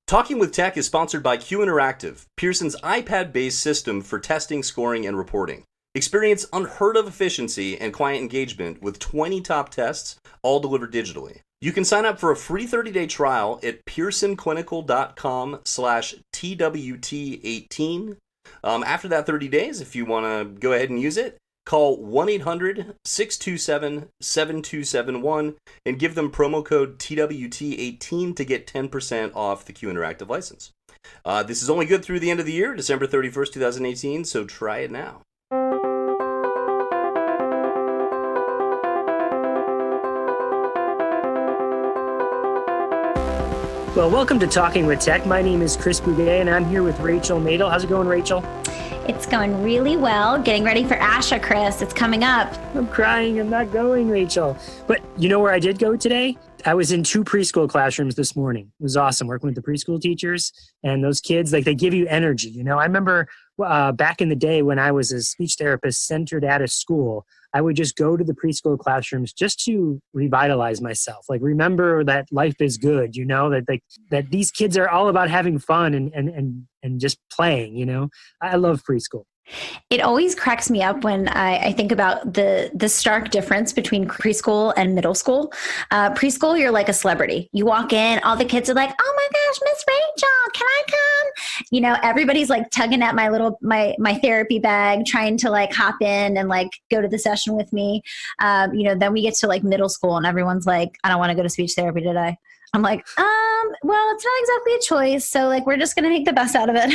Talking with Tech is sponsored by Q Interactive, Pearson's iPad-based system for testing, scoring, and reporting. Experience unheard of efficiency and client engagement with 20 top tests, all delivered digitally. You can sign up for a free 30-day trial at pearsonclinical.com/TWT18. After that 30 days, if you want to go ahead and use it, call 1-800-627-7271 and give them promo code TWT18 to get 10% off the Q Interactive license. This is only good through the end of the year, December 31st, 2018, so try it now. Well, welcome to Talking with Tech. My name is Chris Bouguet, and I'm here with Rachel Madel. How's it going, Rachel? It's going really well. Getting ready for ASHA, Chris. It's coming up. I'm crying. I'm not going, Rachel. But you know where I did go today? I was in 2 preschool classrooms this morning. It was awesome working with the preschool teachers and those kids. Like, they give you energy. You know, I remember back in the day when I was a speech therapist centered at a school, I would just go to the preschool classrooms just to revitalize myself. Like, remember that life is good, you know, that these kids are all about having fun and just playing, you know. I love preschool. It always cracks me up when I think about the stark difference between preschool and middle school. Preschool, you're like a celebrity. You walk in, all the kids are like, "Oh my gosh, Miss Rachel, can I come?" You know, everybody's like tugging at my therapy bag, trying to like hop in and like go to the session with me. You know, then we get to like middle school and everyone's like, "I don't want to go to speech therapy today." I'm like, well, it's not exactly a choice. So like, we're just going to make the best out of it.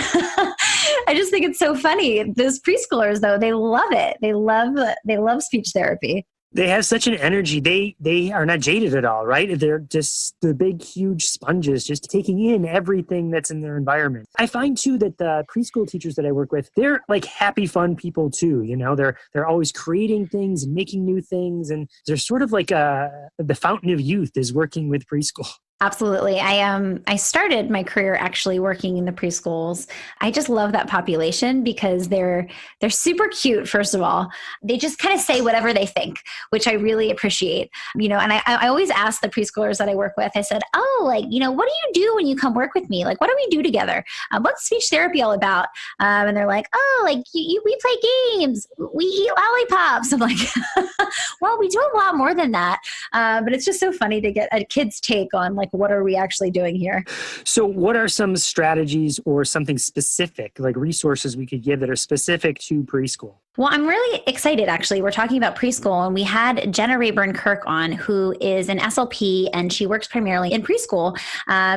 I just think it's so funny. Those preschoolers though, they love it. They love speech therapy. They have such an energy. They are not jaded at all, right? They're just the big, huge sponges, just taking in everything that's in their environment. I find too that the preschool teachers that I work with, they're like happy, fun people too. You know, they're always creating things and making new things, and they're sort of like the fountain of youth is working with preschool. Absolutely. I started my career actually working in the preschools. I just love that population because they're super cute, first of all. They just kind of say whatever they think, which I really appreciate. You know, and I always ask the preschoolers that I work with, I said, "Oh, like, you know, what do you do when you come work with me? Like, what do we do together? What's speech therapy all about?" And they're like, "Oh, like we play games, we eat lollipops." I'm like, well, we do a lot more than that. But it's just so funny to get a kid's take on like, what are we actually doing here? So what are some strategies or something specific, like resources we could give that are specific to preschool? Well, I'm really excited, actually. We're talking about preschool, and we had Jenna Rayburn Kirk on, who is an SLP, and she works primarily in preschool.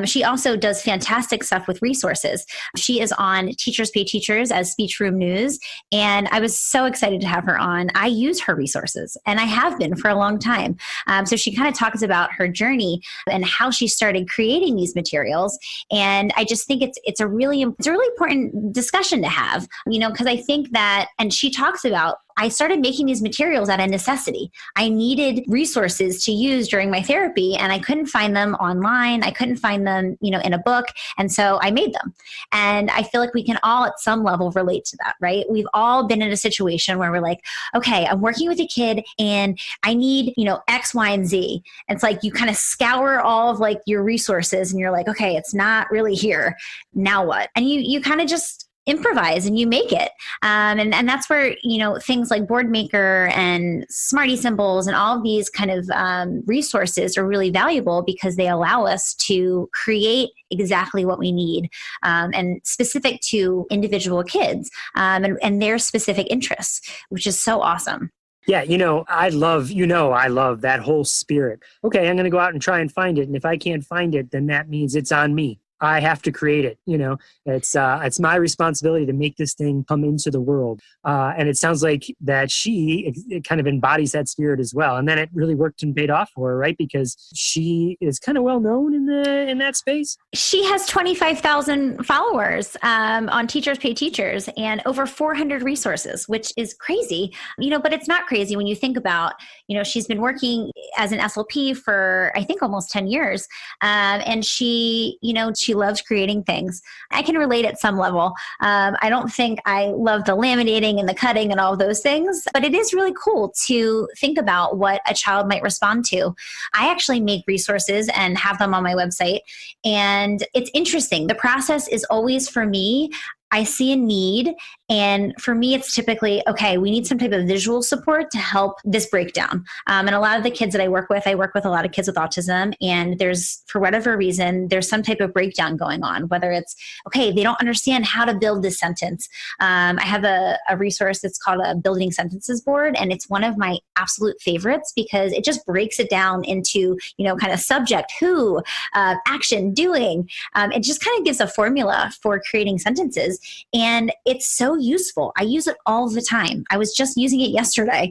She also does fantastic stuff with resources. She is on Teachers Pay Teachers as Speech Room News, and I was so excited to have her on. I use her resources, and I have been for a long time. So she kind of talks about her journey and how she started creating these materials, and I just think it's a really important discussion to have, you know, because I think that, and she talks about, I started making these materials out of necessity. I needed resources to use during my therapy, and I couldn't find them online. I couldn't find them, you know, in a book. And so I made them. And I feel like we can all at some level relate to that, right? We've all been in a situation where we're like, okay, I'm working with a kid and I need, you know, X, Y, and Z. And it's like you kind of scour all of like your resources and you're like, okay, it's not really here. Now what? And you kind of just improvise and you make it. And that's where, you know, things like Boardmaker and Smarty Symbols and all of these kind of resources are really valuable because they allow us to create exactly what we need and specific to individual kids and their specific interests, which is so awesome. Yeah, I love that whole spirit. Okay, I'm going to go out and try and find it. And if I can't find it, then that means it's on me. I have to create it. It's my responsibility to make this thing come into the world. And it sounds like that it kind of embodies that spirit as well. And then it really worked and paid off for her, right? Because she is kind of well known in that space. She has 25,000 followers on Teachers Pay Teachers and over 400 resources, which is crazy. But it's not crazy when you think about, she's been working as an SLP for, I think, almost 10 years. And she She loves creating things. I can relate at some level. I don't think I love the laminating and the cutting and all of those things, but it is really cool to think about what a child might respond to. I actually make resources and have them on my website. And it's interesting. The process is always, for me, I see a need. And for me, it's typically, okay, we need some type of visual support to help this breakdown. And a lot of the kids that I work with a lot of kids with autism, and there's, for whatever reason, there's some type of breakdown going on, whether it's, okay, they don't understand how to build this sentence. I have a resource that's called a building sentences board, and it's one of my absolute favorites because it just breaks it down into, kind of subject, who, action, doing. It just kind of gives a formula for creating sentences. And it's so useful. I use it all the time. I was just using it yesterday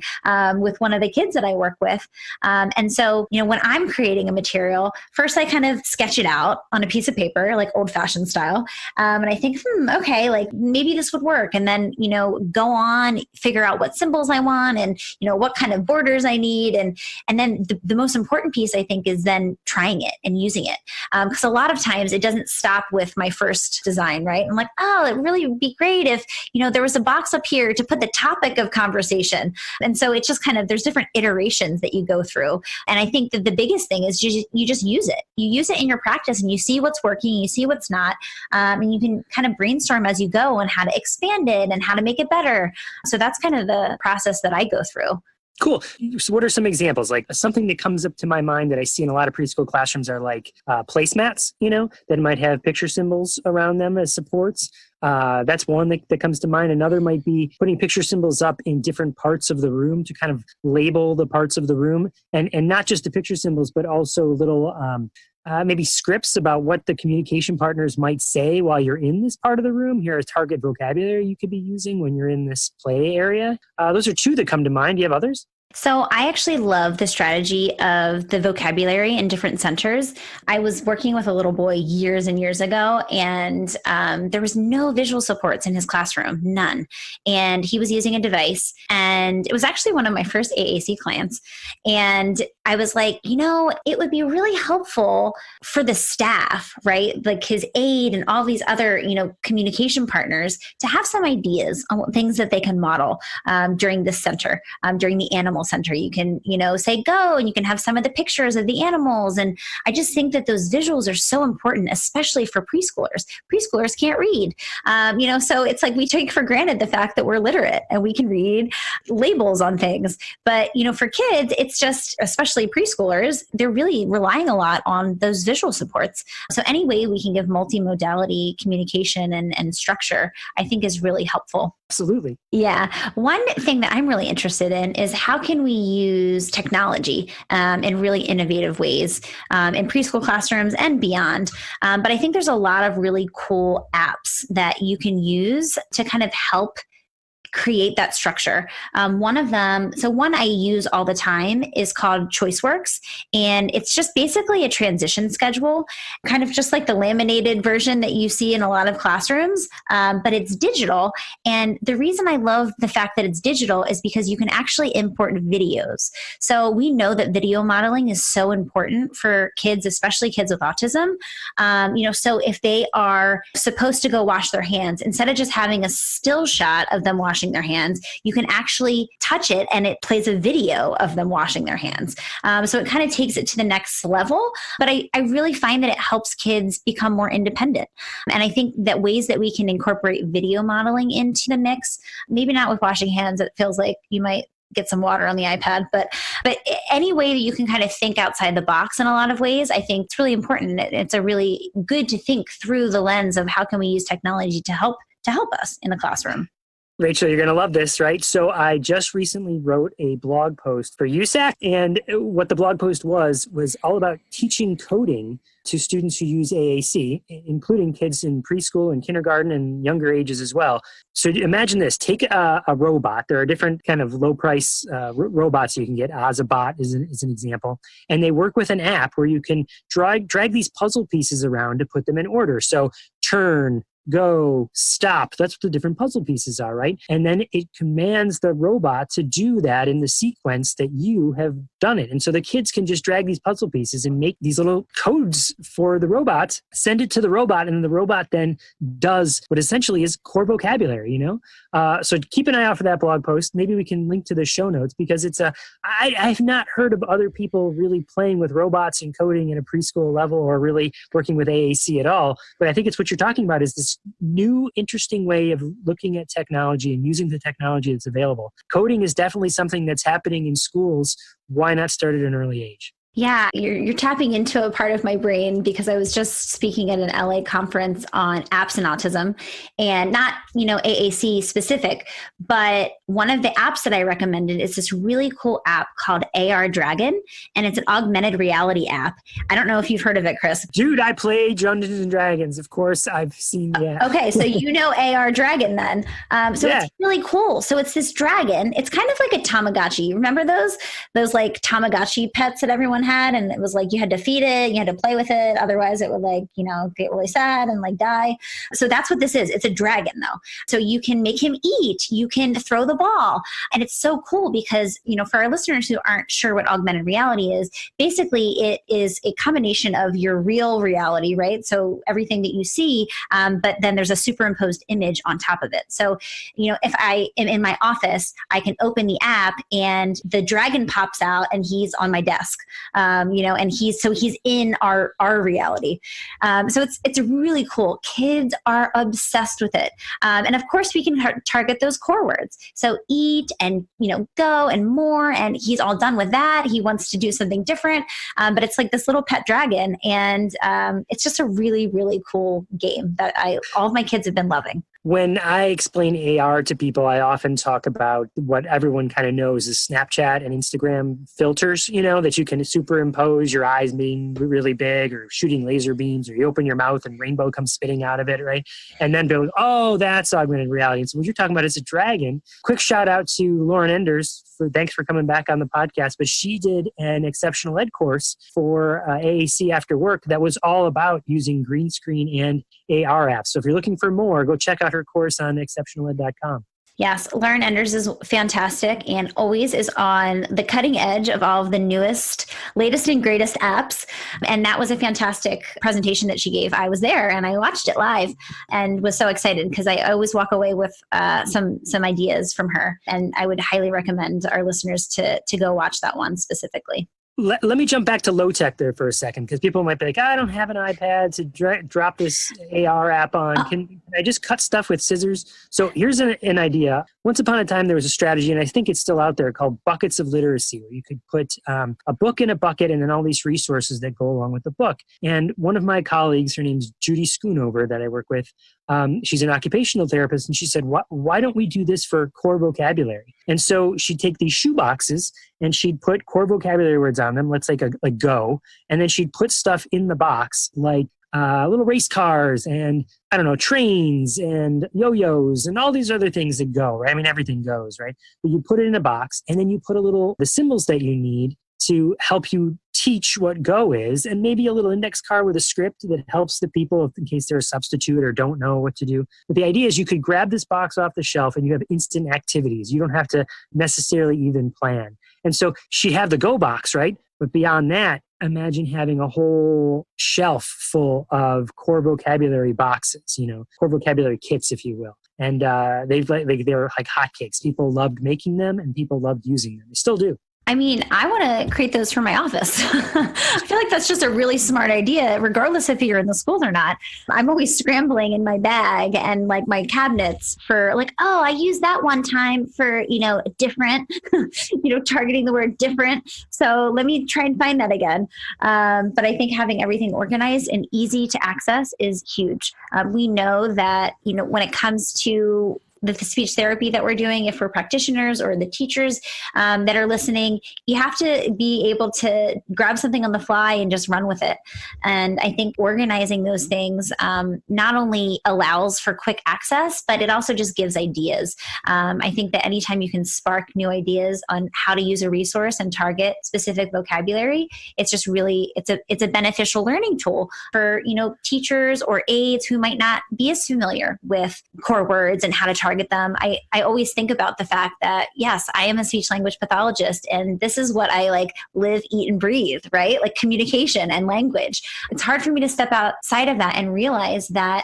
with one of the kids that I work with. And so, when I'm creating a material, first I kind of sketch it out on a piece of paper, like old fashioned style. And I think, okay, like maybe this would work. And then, go on, figure out what symbols I want and, what kind of borders I need. And then the most important piece, I think, is then trying it and using it. Because a lot of times it doesn't stop with my first design, right? I'm like, oh, it really would be great if, there was a box up here to put the topic of conversation. And so it's just kind of, there's different iterations that you go through. And I think that the biggest thing is you just use it. You use it in your practice and you see what's working, you see what's not. And you can kind of brainstorm as you go on how to expand it and how to make it better. So that's kind of the process that I go through. Cool. So what are some examples? Like something that comes up to my mind that I see in a lot of preschool classrooms are like placemats, that might have picture symbols around them as supports. That's one that comes to mind. Another might be putting picture symbols up in different parts of the room to kind of label the parts of the room. And not just the picture symbols, but also little maybe scripts about what the communication partners might say while you're in this part of the room. Here are target vocabulary you could be using when you're in this play area. Those are two that come to mind. Do you have others? So I actually love the strategy of the vocabulary in different centers. I was working with a little boy years and years ago, and there was no visual supports in his classroom, none. And he was using a device, and it was actually one of my first AAC clients. And I was like, it would be really helpful for the staff, right? Like his aide and all these other, communication partners to have some ideas on what things that they can model during this center, during the animal center. You can, say go, and you can have some of the pictures of the animals. And I just think that those visuals are so important, especially for preschoolers. Preschoolers can't read, so it's like we take for granted the fact that we're literate and we can read labels on things. But, for kids, it's just, especially preschoolers, they're really relying a lot on those visual supports. So any way we can give multimodality communication and structure, I think is really helpful. Absolutely. Yeah. One thing that I'm really interested in is how can we use technology in really innovative ways in preschool classrooms and beyond. But I think there's a lot of really cool apps that you can use to kind of help create that structure. One I use all the time is called ChoiceWorks. And it's just basically a transition schedule, kind of just like the laminated version that you see in a lot of classrooms, but it's digital. And the reason I love the fact that it's digital is because you can actually import videos. So we know that video modeling is so important for kids, especially kids with autism. So if they are supposed to go wash their hands, instead of just having a still shot of them washing their hands, you can actually touch it and it plays a video of them washing their hands. So it kind of takes it to the next level. But I really find that it helps kids become more independent. And I think that ways that we can incorporate video modeling into the mix, maybe not with washing hands, it feels like you might get some water on the iPad, but any way that you can kind of think outside the box in a lot of ways, I think it's really important. It's a really good to think through the lens of how can we use technology to help us in the classroom. Rachel, you're going to love this, right? So I just recently wrote a blog post for USAC, and what the blog post was all about teaching coding to students who use AAC, including kids in preschool and kindergarten and younger ages as well. So imagine this, take a robot. There are different kind of low price robots you can get. Ozabot is an example. And they work with an app where you can drag these puzzle pieces around to put them in order. So turn, go, stop. That's what the different puzzle pieces are, right? And then it commands the robot to do that in the sequence that you have done it. And so the kids can just drag these puzzle pieces and make these little codes for the robots, send it to the robot, and the robot then does what essentially is core vocabulary, So keep an eye out for that blog post. Maybe we can link to the show notes, because I've not heard of other people really playing with robots and coding at a preschool level, or really working with AAC at all. But I think it's what you're talking about, is this new, interesting way of looking at technology and using the technology that's available. Coding is definitely something that's happening in schools. Why not start at an early age? Yeah, you're tapping into a part of my brain, because I was just speaking at an LA conference on apps and autism, and not, AAC specific, but one of the apps that I recommended is this really cool app called AR Dragon, and it's an augmented reality app. I don't know if you've heard of it, Chris. Dude, I play Dungeons and Dragons. Of course, I've seen the app. Okay, so AR Dragon then. It's really cool. So it's this dragon. It's kind of like a Tamagotchi. Remember those like Tamagotchi pets that everyone had, and it was like you had to feed it, you had to play with it, otherwise it would get really sad and die. So that's what this is. It's a dragon though. So you can make him eat, you can throw the ball. And it's so cool because, for our listeners who aren't sure what augmented reality is, basically it is a combination of your real reality, right? So everything that you see, but then there's a superimposed image on top of it. So, if I am in my office, I can open the app and the dragon pops out and he's on my desk. And he's in our reality. So it's really cool. Kids are obsessed with it. And of course we can target those core words. So eat and, go and more, and he's all done with that. He wants to do something different. But it's like this little pet dragon. And it's just a really, really cool game that all of my kids have been loving. When I explain AR to people, I often talk about what everyone kind of knows is Snapchat and Instagram filters, that you can superimpose your eyes being really big, or shooting laser beams, or you open your mouth and rainbow comes spitting out of it, right? And then people, oh, that's augmented reality. And so what you're talking about is a dragon. Quick shout out to Lauren Enders. Thanks for coming back on the podcast. But she did an exceptional ed course for AAC after work that was all about using green screen and AR apps. So if you're looking for more, go check out her course on exceptionaled.com. Yes, Lauren Enders is fantastic and always is on the cutting edge of all of the newest, latest and greatest apps. And that was a fantastic presentation that she gave. I was there and I watched it live and was so excited because I always walk away with some ideas from her. And I would highly recommend our listeners to go watch that one specifically. Let me jump back to low tech there for a second, because people might be like, I don't have an iPad to drop this AR app on. Can I just cut stuff with scissors? So here's an idea. Once upon a time, there was a strategy, and I think it's still out there, called buckets of literacy, where you could put a book in a bucket and then all these resources that go along with the book. And one of my colleagues, her name's Judy Schoonover, that I work with, she's an occupational therapist, and she said, why don't we do this for core vocabulary? And so she'd take these shoe boxes and she'd put core vocabulary words on them, let's say like go, and then she'd put stuff in the box like little race cars and, I don't know, trains and yo-yos and all these other things that go, right? I mean, everything goes, right? But you put it in a box and then you put the symbols that you need to help you teach what go is, and maybe a little index card with a script that helps the people in case they're a substitute or don't know what to do. But the idea is you could grab this box off the shelf and you have instant activities. You don't have to necessarily even plan. And so she'd have the go box, right? But beyond that, imagine having a whole shelf full of core vocabulary boxes, core vocabulary kits, if you will. And they were like hotcakes. People loved making them and people loved using them. They still do. I mean, I want to create those for my office. I feel like that's just a really smart idea, regardless if you're in the school or not. I'm always scrambling in my bag and like my cabinets for like, oh, I used that one time for, different, targeting the word different. So let me try and find that again. But I think having everything organized and easy to access is huge. We know that, when it comes to the speech therapy that we're doing, if we're practitioners or the teachers that are listening, you have to be able to grab something on the fly and just run with it. And I think organizing those things not only allows for quick access, but it also just gives ideas. I think that anytime you can spark new ideas on how to use a resource and target specific vocabulary, it's just really, it's a beneficial learning tool for, teachers or aides who might not be as familiar with core words and how to target target them. I always think about the fact that, yes, I am a speech language pathologist, and this is what I like live, eat, and breathe, right? Like communication and language. It's hard for me to step outside of that and realize that,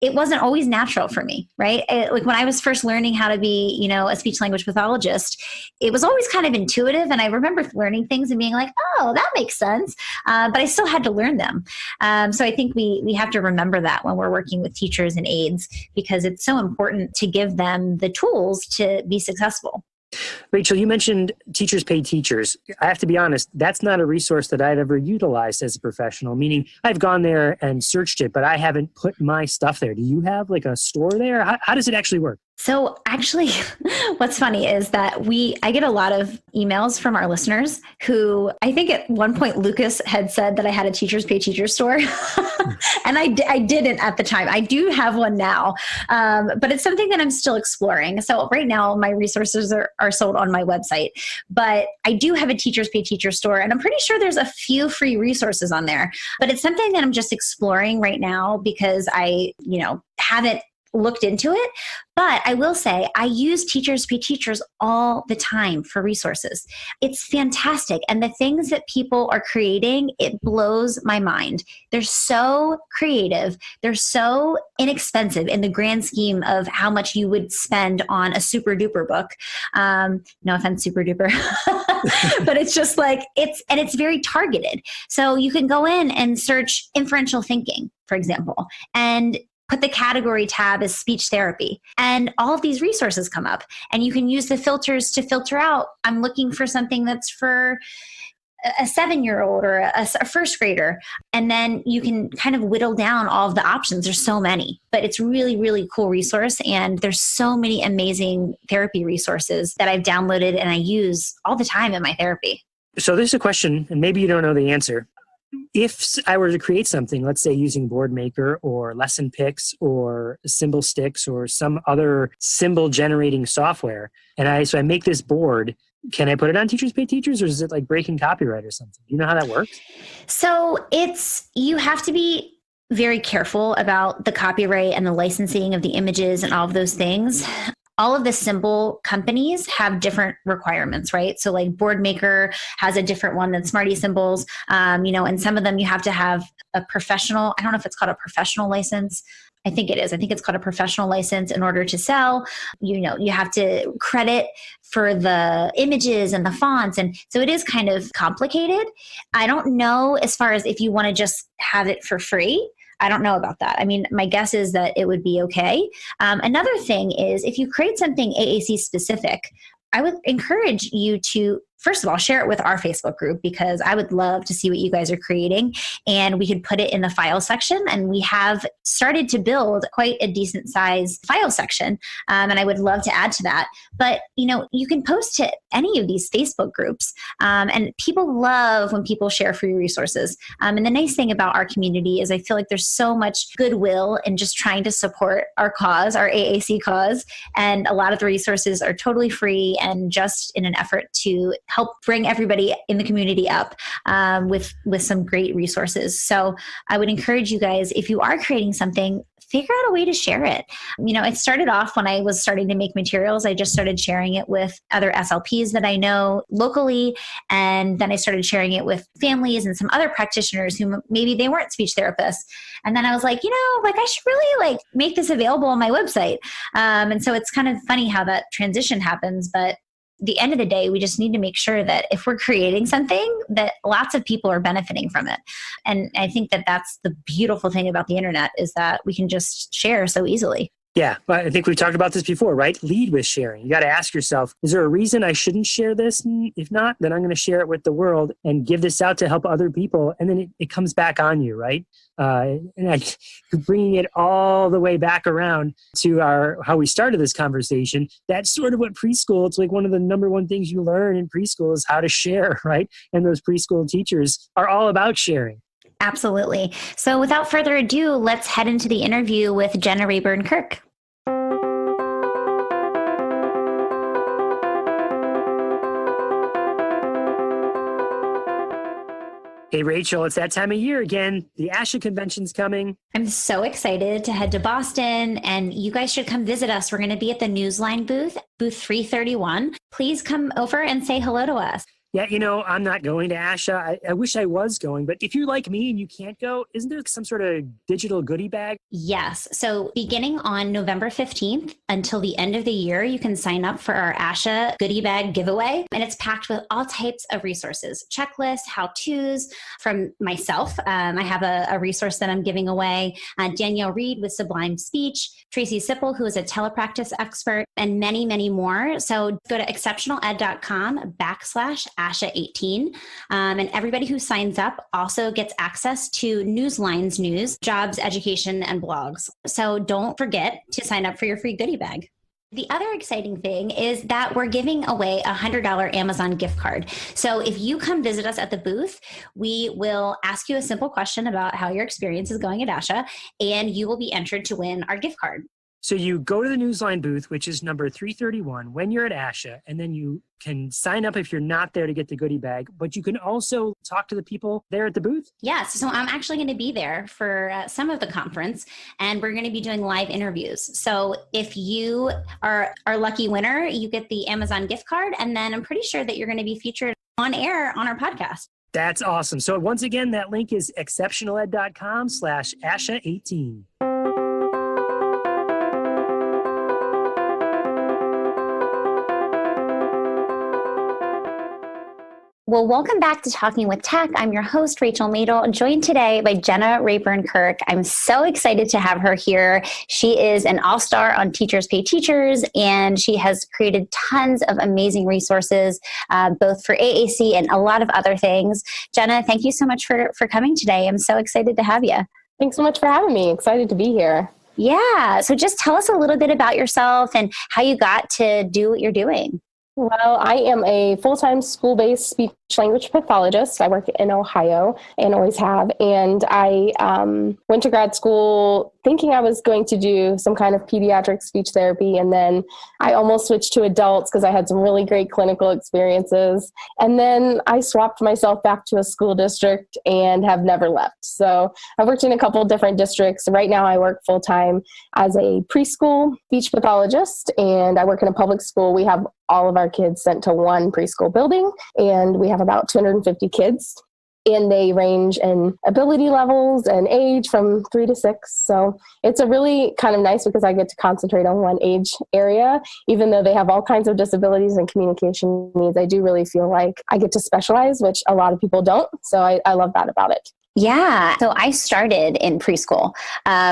it wasn't always natural for me, right? Like when I was first learning how to be, a speech language pathologist, it was always kind of intuitive. And I remember learning things and being like, oh, that makes sense. But I still had to learn them. So I think we have to remember that when we're working with teachers and aides, because it's so important to give them the tools to be successful. Rachel, you mentioned teachers pay teachers. I have to be honest, that's not a resource that I've ever utilized as a professional, meaning I've gone there and searched it, but I haven't put my stuff there. Do you have like a store there? How does it actually work? So actually, what's funny is that I get a lot of emails from our listeners who, I think at one point Lucas had said that I had a teachers pay teachers store. And I didn't at the time. I do have one now, but it's something that I'm still exploring. So right now my resources are sold on my website, but I do have a teachers pay teachers store, and I'm pretty sure there's a few free resources on there, but it's something that I'm just exploring right now because I, haven't looked into it. But I will say I use teachers pay teachers all the time for resources. It's fantastic. And the things that people are creating, it blows my mind. They're so creative. They're so inexpensive in the grand scheme of how much you would spend on a super duper book. No offense, super duper. But it's just like, it's very targeted. So you can go in and search inferential thinking, for example, and put the category tab as speech therapy. And all of these resources come up. And you can use the filters to filter out, I'm looking for something that's for a 7-year-old or a first grader. And then you can kind of whittle down all of the options. There's so many, but it's really, really cool resource. And there's so many amazing therapy resources that I've downloaded and I use all the time in my therapy. So there's a question, and maybe you don't know the answer. If I were to create something, let's say using Boardmaker or Lesson Picks or Symbol Sticks or some other symbol generating software, and I make this board, can I put it on Teachers Pay Teachers, or is it like breaking copyright or something? Do you know how that works? So you have to be very careful about the copyright and the licensing of the images and all of those things. All of the symbol companies have different requirements, right? So like Boardmaker has a different one than Smarty Symbols, and some of them you have to have a professional, I don't know if it's called a professional license. I think it is. I think it's called a professional license in order to sell. You have to credit for the images and the fonts. And so it is kind of complicated. I don't know as far as if you want to just have it for free. I don't know about that. I mean, my guess is that it would be okay. Another thing is if you create something AAC specific, I would encourage you to, first of all, share it with our Facebook group, because I would love to see what you guys are creating, and we could put it in the file section. And we have started to build quite a decent size file section. And I would love to add to that. But, you can post to any of these Facebook groups. And people love when people share free resources. And the nice thing about our community is I feel like there's so much goodwill in just trying to support our cause, our AAC cause. And a lot of the resources are totally free and just in an effort to help bring everybody in the community up with some great resources. So I would encourage you guys, if you are creating something, figure out a way to share it. It started off when I was starting to make materials. I just started sharing it with other SLPs that I know locally. And then I started sharing it with families and some other practitioners who maybe they weren't speech therapists. And then I was like, I should really make this available on my website. And so it's kind of funny how that transition happens. But the end of the day, we just need to make sure that if we're creating something, that lots of people are benefiting from it. And I think that that's the beautiful thing about the internet, is that we can just share so easily. Yeah, I think we've talked about this before, right? Lead with sharing. You got to ask yourself, is there a reason I shouldn't share this? If not, then I'm going to share it with the world and give this out to help other people. And then it comes back on you, right? Bringing it all the way back around to how we started this conversation, that's sort of what preschool, it's like one of the number one things you learn in preschool is how to share, right? And those preschool teachers are all about sharing. Absolutely. So without further ado, let's head into the interview with Jenna Rayburn Kirk. Hey, Rachel, it's that time of year again. The ASHA convention's coming. I'm so excited to head to Boston, and you guys should come visit us. We're going to be at the Newsline booth 331. Please come over and say hello to us. Yeah, I'm not going to ASHA. I wish I was going, but if you're like me and you can't go, isn't there some sort of digital goodie bag? Yes. So beginning on November 15th until the end of the year, you can sign up for our ASHA goodie bag giveaway. And it's packed with all types of resources, checklists, how-tos from myself. I have a resource that I'm giving away. Danielle Reed with Sublime Speech, Tracy Sipple, who is a telepractice expert, and many, many more. So go to exceptionaled.com/ASHA18. And everybody who signs up also gets access to Newsline's news, jobs, education, and blogs. So don't forget to sign up for your free goodie bag. The other exciting thing is that we're giving away a $100 Amazon gift card. So if you come visit us at the booth, we will ask you a simple question about how your experience is going at ASHA, and you will be entered to win our gift card. So you go to the Newsline booth, which is number 331, when you're at ASHA, and then you can sign up if you're not there to get the goodie bag, but you can also talk to the people there at the booth? Yes. So I'm actually going to be there for some of the conference, and we're going to be doing live interviews. So if you are our lucky winner, you get the Amazon gift card, and then I'm pretty sure that you're going to be featured on air on our podcast. That's awesome. So once again, that link is exceptionaled.com/ASHA18. Well, welcome back to Talking with Tech. I'm your host, Rachel Madel, joined today by Jenna Rayburn Kirk. I'm so excited to have her here. She is an all-star on Teachers Pay Teachers, and she has created tons of amazing resources, both for AAC and a lot of other things. Jenna, thank you so much for coming today. I'm so excited to have you. Thanks so much for having me. Excited to be here. Yeah. So just tell us a little bit about yourself and how you got to do what you're doing. Well, I am a full-time school-based speech-language pathologist. I work in Ohio and always have. And I went to grad school thinking I was going to do some kind of pediatric speech therapy. And then I almost switched to adults because I had some really great clinical experiences. And then I swapped myself back to a school district and have never left. So I've worked in a couple of different districts. Right now I work full-time as a preschool speech pathologist, and I work in a public school. We have all of our kids sent to one preschool building, and we have about 250 kids, and they range in ability levels and age from 3 to 6. So it's a really kind of nice because I get to concentrate on one age area. Even though they have all kinds of disabilities and communication needs, I do really feel like I get to specialize, which a lot of people don't. So I love that about it. Yeah. So I started in preschool.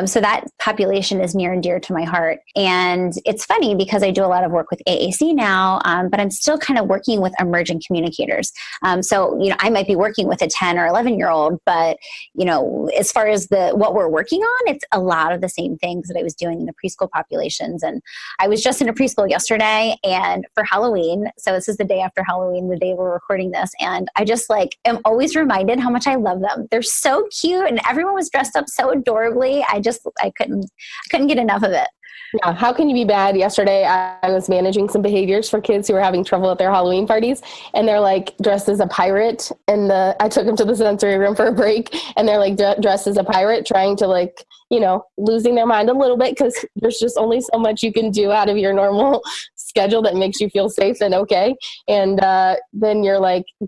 So that population is near and dear to my heart. And it's funny because I do a lot of work with AAC now, but I'm still kind of working with emerging communicators. So, I might be working with a 10 or 11-year-old, but, as far as what we're working on, it's a lot of the same things that I was doing in the preschool populations. And I was just in a preschool yesterday and for Halloween. So this is the day after Halloween, the day we're recording this. And I just am always reminded how much I love them. They're so cute, and everyone was dressed up so adorably. I couldn't get enough of it. Yeah, how can you be bad? Yesterday, I was managing some behaviors for kids who were having trouble at their Halloween parties, and they're dressed as a pirate. And I took them to the sensory room for a break, and they're dressed as a pirate, trying to losing their mind a little bit because there's just only so much you can do out of your normal schedule that makes you feel safe and okay. And then you're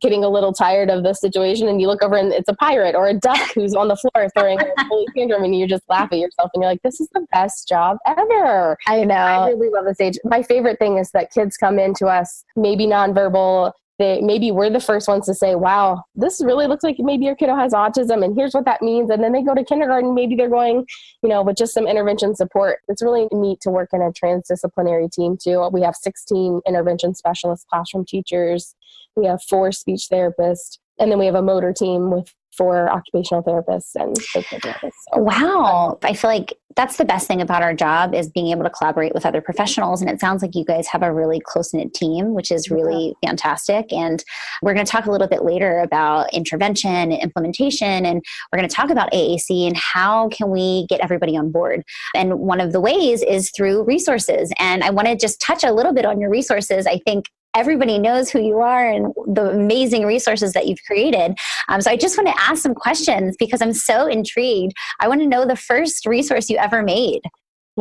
getting a little tired of the situation, and you look over and it's a pirate or a duck who's on the floor throwing a holy tantrum, and you just laugh at yourself and you're like, this is the best job ever. I know. I really love this age. My favorite thing is that kids come into us, maybe nonverbal. Maybe we're the first ones to say, wow, this really looks like maybe your kiddo has autism, and here's what that means. And then they go to kindergarten, maybe they're going, with just some intervention support. It's really neat to work in a transdisciplinary team too. We have 16 intervention specialists, classroom teachers. We have 4 speech therapists, and then we have a motor team with 4 occupational therapists and physical therapists. So, wow. I feel like that's the best thing about our job is being able to collaborate with other professionals. And it sounds like you guys have a really close-knit team, which is really fantastic. And we're going to talk a little bit later about intervention and implementation. And we're going to talk about AAC and how can we get everybody on board. And one of the ways is through resources. And I want to just touch a little bit on your resources. I think everybody knows who you are and the amazing resources that you've created. So I just want to ask some questions because I'm so intrigued. I want to know the first resource you ever made.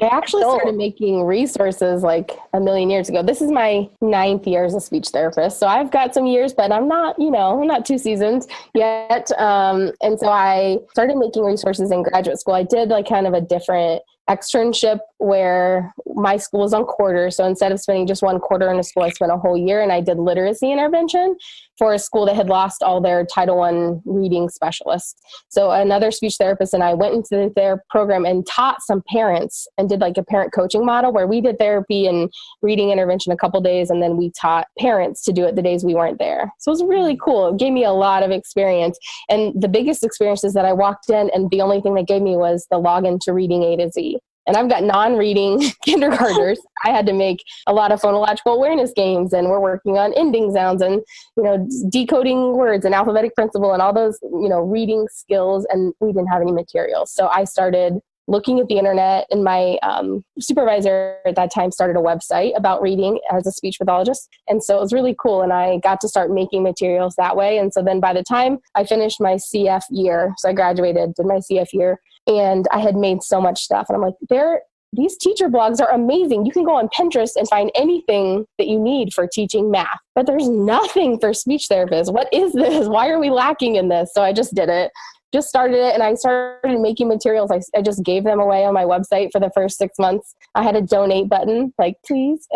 I actually started making resources like a million years ago. This is my 9th year as a speech therapist. So I've got some years, but I'm not too seasoned yet. And so I started making resources in graduate school. I did like kind of a different externship where my school was on quarters. So instead of spending just one quarter in a school, I spent a whole year and I did literacy intervention for a school that had lost all their Title I reading specialists. So another speech therapist and I went into their program and taught some parents and did like a parent coaching model where we did therapy and reading intervention a couple days. And then we taught parents to do it the days we weren't there. So it was really cool. It gave me a lot of experience. And the biggest experience is that I walked in and the only thing they gave me was the login to Reading A to Z. And I've got non-reading kindergartners. I had to make a lot of phonological awareness games, and we're working on ending sounds and, decoding words and alphabetic principle and all those, reading skills. And we didn't have any materials. So I started looking at the internet, and my supervisor at that time started a website about reading as a speech pathologist. And so it was really cool. And I got to start making materials that way. And so then by the time I finished my CF year, so I graduated, did my CF year, and I had made so much stuff. And I'm like, these teacher blogs are amazing. You can go on Pinterest and find anything that you need for teaching math, but there's nothing for speech therapists. What is this? Why are we lacking in this? So I just did it. Just started it and I started making materials. I just gave them away on my website for the first 6 months. I had a donate button, like, please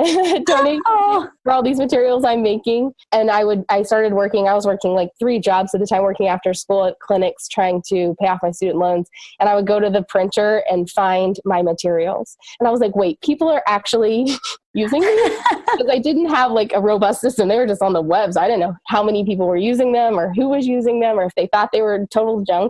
donate for all these materials I'm making. And I was working like 3 jobs at the time, working after school at clinics, trying to pay off my student loans. And I would go to the printer and find my materials. And I was like, wait, people are actually using them? Because I didn't have like a robust system. They were just on the web. So I didn't know how many people were using them or who was using them or if they thought they were total junk.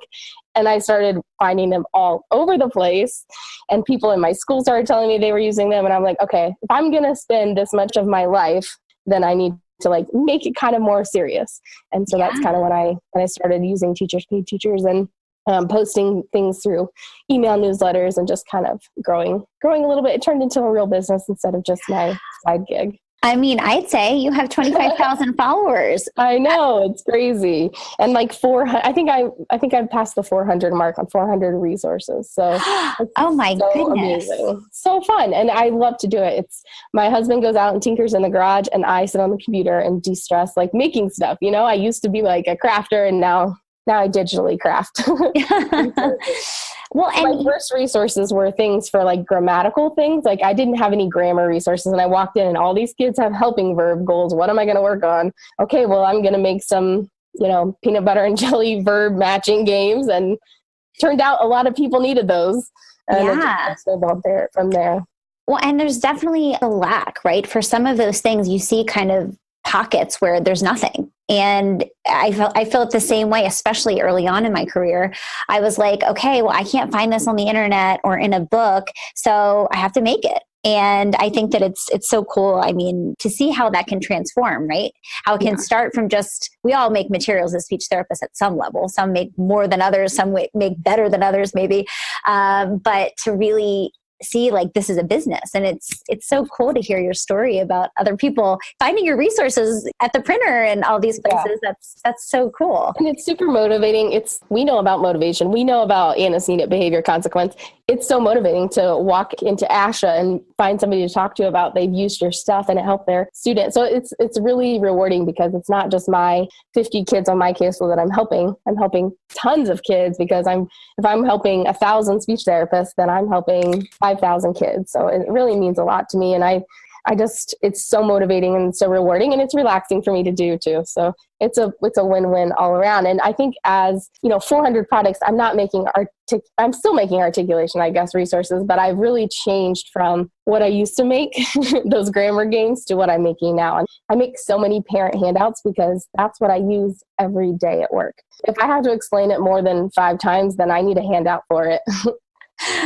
And I started finding them all over the place. And people in my school started telling me they were using them. And I'm like, okay, if I'm going to spend this much of my life, then I need to like make it kind of more serious. And so that's kind of when I started using Teachers Pay Teachers and posting things through email newsletters and just kind of growing a little bit. It turned into a real business instead of just my side gig. I mean, I'd say you have 25,000 followers. I know, it's crazy. And like 400, I think I've passed the 400 mark on 400 resources. So oh my goodness. Amazing. So fun. And I love to do it. My husband goes out and tinkers in the garage and I sit on the computer and de-stress, like making stuff. I used to be like a crafter and now I digitally craft. Well, and my first resources were things for like grammatical things. Like I didn't have any grammar resources and I walked in and all these kids have helping verb goals. What am I going to work on? Okay, well, I'm going to make some, peanut butter and jelly verb matching games. And turned out a lot of people needed those. And it just snowballed from there. Well, and there's definitely a lack, right? For some of those things, you see kind of pockets where there's nothing. And I felt the same way, especially early on in my career. I was like, okay, well, I can't find this on the internet or in a book, so I have to make it. And I think that it's so cool. I mean, to see how that can transform, right? How it can start from we all make materials as speech therapists at some level. Some make more than others, some make better than others, maybe. But to really see like this is a business, and it's so cool to hear your story about other people finding your resources at the printer and all these places. That's so cool, and it's super motivating. We know about motivation, we know about antecedent behavior consequence. It's so motivating to walk into ASHA and find somebody to talk to about they've used your stuff and it helped their student. So it's really rewarding because it's not just my 50 kids on my caseload that I'm helping tons of kids, because if I'm helping 1,000 speech therapists, then I'm helping 5,000 kids. So it really means a lot to me. And it's so motivating and so rewarding, and it's relaxing for me to do too. So it's a win-win all around. And I think as 400 products, I'm still making articulation, I guess, resources, but I've really changed from what I used to make, those grammar games, to what I'm making now. And I make so many parent handouts because that's what I use every day at work. If I have to explain it more than 5 times, then I need a handout for it.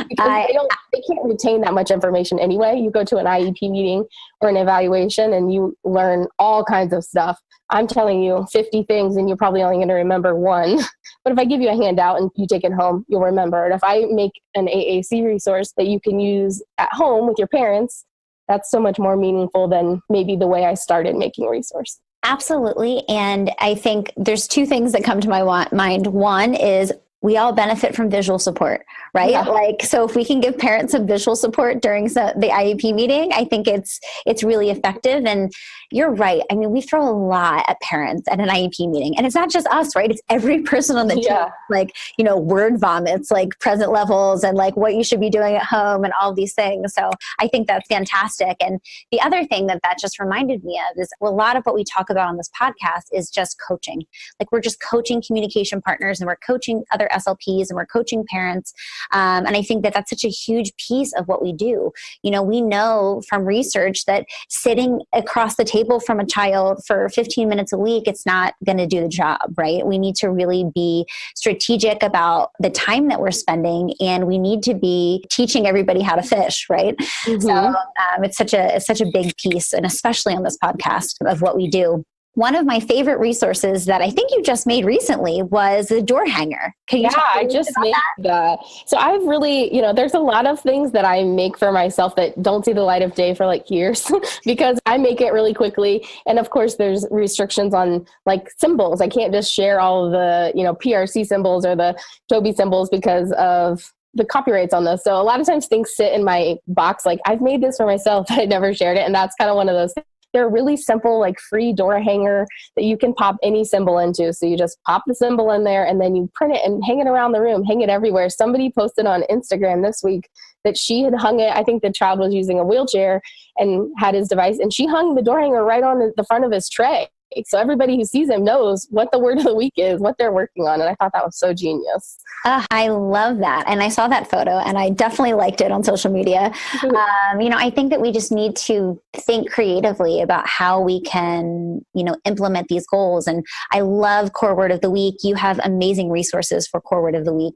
Because they can't retain that much information anyway. You go to an IEP meeting or an evaluation and you learn all kinds of stuff. I'm telling you 50 things and you're probably only going to remember 1. But if I give you a handout and you take it home, you'll remember it. If I make an AAC resource that you can use at home with your parents, that's so much more meaningful than maybe the way I started making resource. Absolutely. And I think there's two things that come to my mind. One is we all benefit from visual support, right? Yeah. Like, so if we can give parents some visual support during the IEP meeting, I think it's really effective. And you're right. I mean, we throw a lot at parents at an IEP meeting, and it's not just us, right? It's every person on the team, like, word vomits, like present levels and like what you should be doing at home and all these things. So I think that's fantastic. And the other thing that just reminded me of is a lot of what we talk about on this podcast is just coaching. Like, we're just coaching communication partners, and we're coaching other SLPs, and we're coaching parents. And I think that that's such a huge piece of what we do. We know from research that sitting across the table from a child for 15 minutes a week, it's not going to do the job, right? We need to really be strategic about the time that we're spending, and we need to be teaching everybody how to fish, right? Mm-hmm. So it's such a big piece, and especially on this podcast, of what we do. One of my favorite resources that I think you just made recently was the door hanger. Can you talk I just made that? So I've really, there's a lot of things that I make for myself that don't see the light of day for like years because I make it really quickly. And of course there's restrictions on like symbols. I can't just share all of the, PRC symbols or the Toby symbols because of the copyrights on those. So a lot of times things sit in my box. Like, I've made this for myself, but I never shared it. And that's kind of one of those things. They're really simple, like free door hanger that you can pop any symbol into. So you just pop the symbol in there and then you print it and hang it around the room, hang it everywhere. Somebody posted on Instagram this week that she had hung it. I think the child was using a wheelchair and had his device, and she hung the door hanger right on the front of his tray. So everybody who sees him knows what the word of the week is, what they're working on. And I thought that was so genius. I love that. And I saw that photo and I definitely liked it on social media. I think that we just need to think creatively about how we can, implement these goals. And I love Core Word of the Week. You have amazing resources for Core Word of the Week.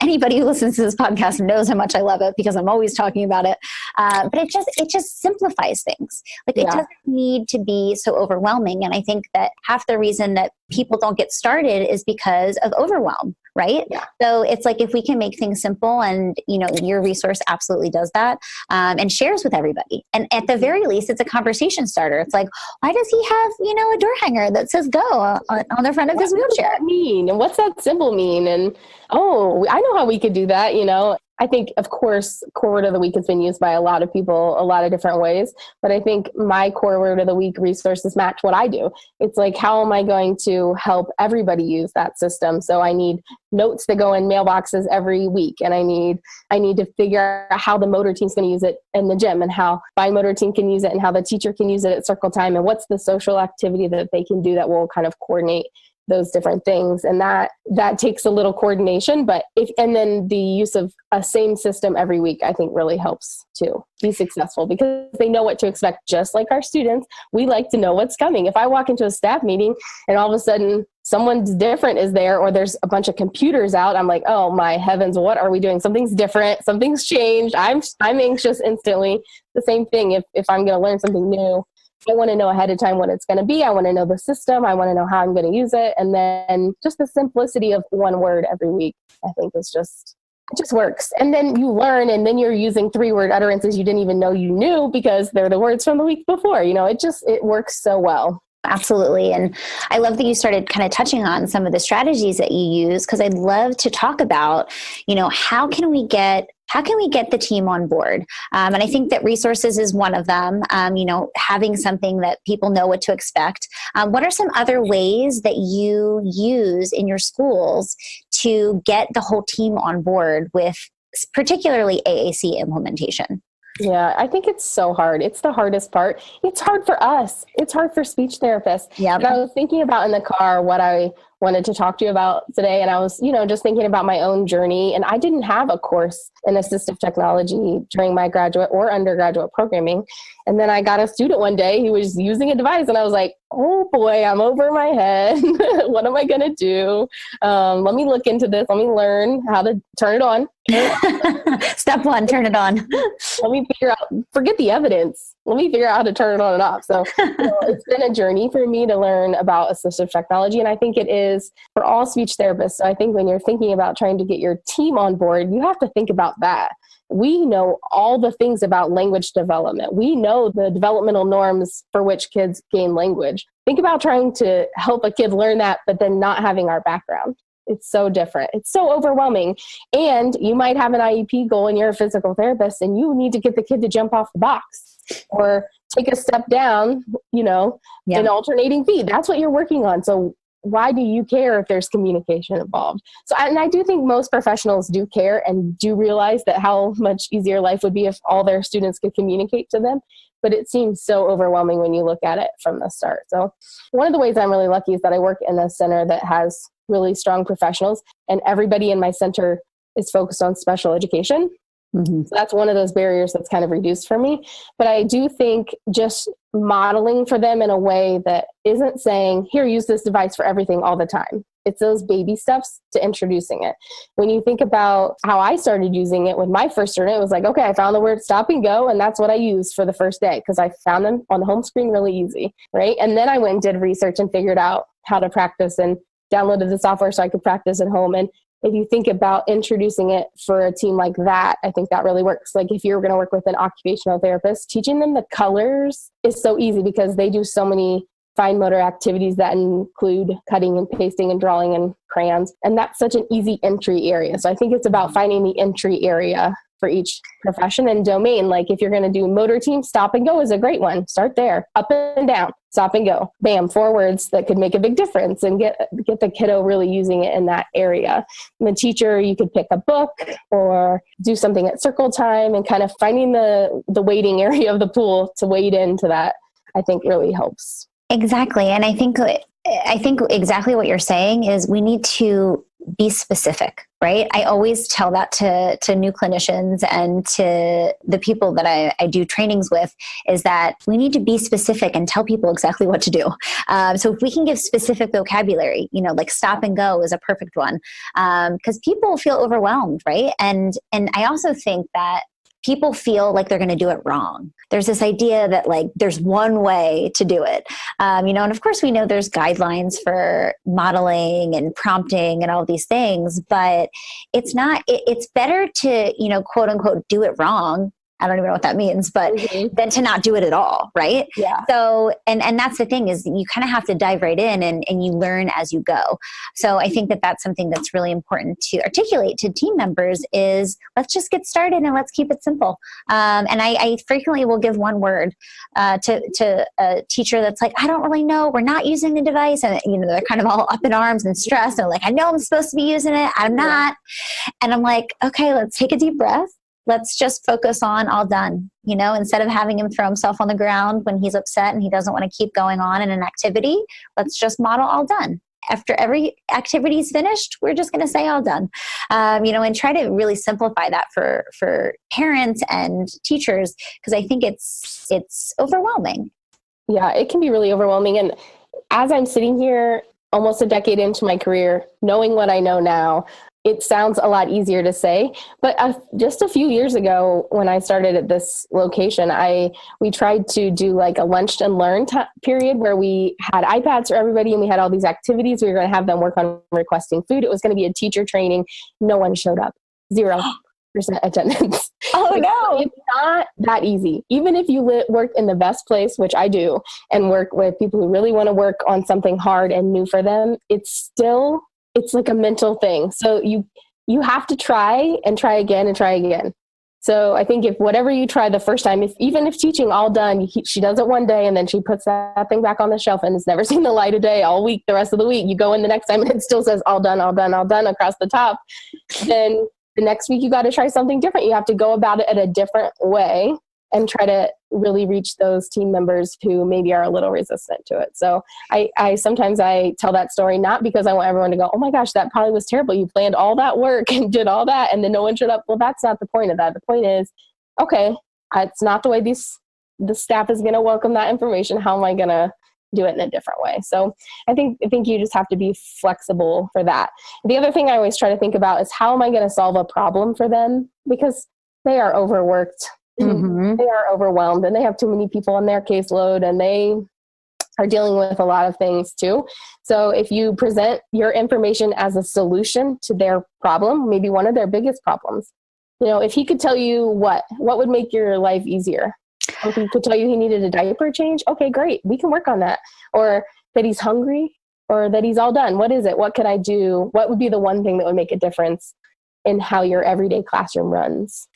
Anybody who listens to this podcast knows how much I love it because I'm always talking about it. But it just simplifies things. Like, it doesn't need to be so overwhelming. And I think that half the reason that people don't get started is because of overwhelm, right? Yeah. So it's like, if we can make things simple, and, your resource absolutely does that, and shares with everybody. And at the very least, it's a conversation starter. It's like, why does he have, a door hanger that says go on the front of his wheelchair? What does that mean? And what's that symbol mean? And, I know how we could do that, I think, of course, Core Word of the Week has been used by a lot of people a lot of different ways. But I think my Core Word of the Week resources match what I do. It's like, how am I going to help everybody use that system? So I need notes that go in mailboxes every week. And I need to figure out how the motor team's going to use it in the gym, and how my motor team can use it, and how the teacher can use it at circle time, and what's the social activity that they can do that will kind of coordinate those different things. And that takes a little coordination, and then the use of a same system every week, I think really helps to be successful, because they know what to expect. Just like our students, we like to know what's coming. If I walk into a staff meeting and all of a sudden someone's different is there, or there's a bunch of computers out, I'm like, oh my heavens, what are we doing? Something's different. Something's changed. I'm anxious instantly. The same thing if I'm going to learn something new. I want to know ahead of time what it's going to be. I want to know the system. I want to know how I'm going to use it. And then just the simplicity of one word every week, I think it just works. And then you learn, and then you're using 3-word utterances you didn't even know you knew because they're the words from the week before. It works so well. Absolutely. And I love that you started kind of touching on some of the strategies that you use, because I'd love to talk about, how can we get the team on board? And I think that resources is one of them, having something that people know what to expect. What are some other ways that you use in your schools to get the whole team on board with particularly AAC implementation? Yeah, I think it's so hard. It's the hardest part. It's hard for us. It's hard for speech therapists. Yeah. I was thinking about in the car what I wanted to talk to you about today. And I was, just thinking about my own journey. And I didn't have a course in assistive technology during my graduate or undergraduate programming. And then I got a student one day who was using a device, and I was like, oh boy, I'm over my head. What am I going to do? Let me look into this. Let me learn how to turn it on. Step 1, turn it on. Let me figure out, forget the evidence. let me figure out how to turn it on and off. So it's been a journey for me to learn about assistive technology. And I think it is for all speech therapists. So I think when you're thinking about trying to get your team on board, you have to think about that. We know all the things about language development. We know the developmental norms for which kids gain language. Think about trying to help a kid learn that, but then not having our background. It's so different. It's so overwhelming. And you might have an IEP goal and you're a physical therapist and you need to get the kid to jump off the box or take a step down, in alternating feet. That's what you're working on. So why do you care if there's communication involved? So, and I do think most professionals do care and do realize that how much easier life would be if all their students could communicate to them. But it seems so overwhelming when you look at it from the start. So one of the ways I'm really lucky is that I work in a center that has really strong professionals, and everybody in my center is focused on special education. Mm-hmm. So that's one of those barriers that's kind of reduced for me. But I do think just modeling for them in a way that isn't saying, here, use this device for everything all the time. It's those baby steps to introducing it. When you think about how I started using it with my first student, it was like, okay, I found the word stop and go, and that's what I used for the first day because I found them on the home screen really easy, right? And then I went and did research and figured out how to practice and downloaded the software so I could practice at home. And if you think about introducing it for a team like that, I think that really works. Like if you're going to work with an occupational therapist, teaching them the colors is so easy because they do so many fine motor activities that include cutting and pasting and drawing and crayons. And that's such an easy entry area. So I think it's about finding the entry area for each profession and domain. Like if you're going to do motor team, stop and go is a great one. Start there. Up and down, stop and go. Bam, 4 words that could make a big difference and get the kiddo really using it in that area. And the teacher, you could pick a book or do something at circle time and kind of finding the wading area of the pool to wade into that, I think really helps. Exactly. And I think exactly what you're saying is we need to be specific, right? I always tell that to new clinicians and to the people that I do trainings with is that we need to be specific and tell people exactly what to do. So if we can give specific vocabulary, like stop and go is a perfect one because people feel overwhelmed, right? And I also think that people feel like they're going to do it wrong. There's this idea that like there's one way to do it, and of course we know there's guidelines for modeling and prompting and all these things, but it's not. It's better to quote unquote do it wrong. I don't even know what that means, but then to not do it at all, right? Yeah. So, and that's the thing is you kind of have to dive right in and you learn as you go. So I think that that's something that's really important to articulate to team members is let's just get started and let's keep it simple. And I frequently will give one word to a teacher that's like, I don't really know, we're not using the device. And, they're kind of all up in arms and stressed. And like, I know I'm supposed to be using it. I'm not. And I'm like, okay, let's take a deep breath. Let's just focus on all done, instead of having him throw himself on the ground when he's upset and he doesn't want to keep going on in an activity. Let's just model all done. After every activity is finished, we're just going to say all done, and try to really simplify that for parents and teachers, because I think it's overwhelming. Yeah, it can be really overwhelming. And as I'm sitting here almost a decade into my career, knowing what I know now, it sounds a lot easier to say, but just a few years ago when I started at this location, we tried to do like a lunch and learn period where we had iPads for everybody and we had all these activities. We were going to have them work on requesting food. It was going to be a teacher training. No one showed up. 0% attendance. Oh no. It's not that easy. Even if you work in the best place, which I do, and work with people who really want to work on something hard and new for them, it's like a mental thing. So you have to try and try again and try again. So I think if whatever you try the first time, even if teaching all done, she does it one day and then she puts that thing back on the shelf and it's never seen the light of day all week, the rest of the week, you go in the next time and it still says all done, all done, all done across the top. Then the next week you got to try something different. You have to go about it in a different way and try to really reach those team members who maybe are a little resistant to it. So I sometimes tell that story, not because I want everyone to go, oh my gosh, that probably was terrible. You planned all that work and did all that and then no one showed up. Well, that's not the point of that. The point is, okay, it's not the way the staff is going to welcome that information. How am I going to do it in a different way? So I think you just have to be flexible for that. The other thing I always try to think about is how am I going to solve a problem for them? Because they are overworked. Mm-hmm. They are overwhelmed and they have too many people on their caseload and they are dealing with a lot of things too. So if you present your information as a solution to their problem, maybe one of their biggest problems, if he could tell you what would make your life easier? If he could tell you he needed a diaper change, okay, great. We can work on that. Or that he's hungry or that he's all done. What is it? What could I do? What would be the one thing that would make a difference in how your everyday classroom runs?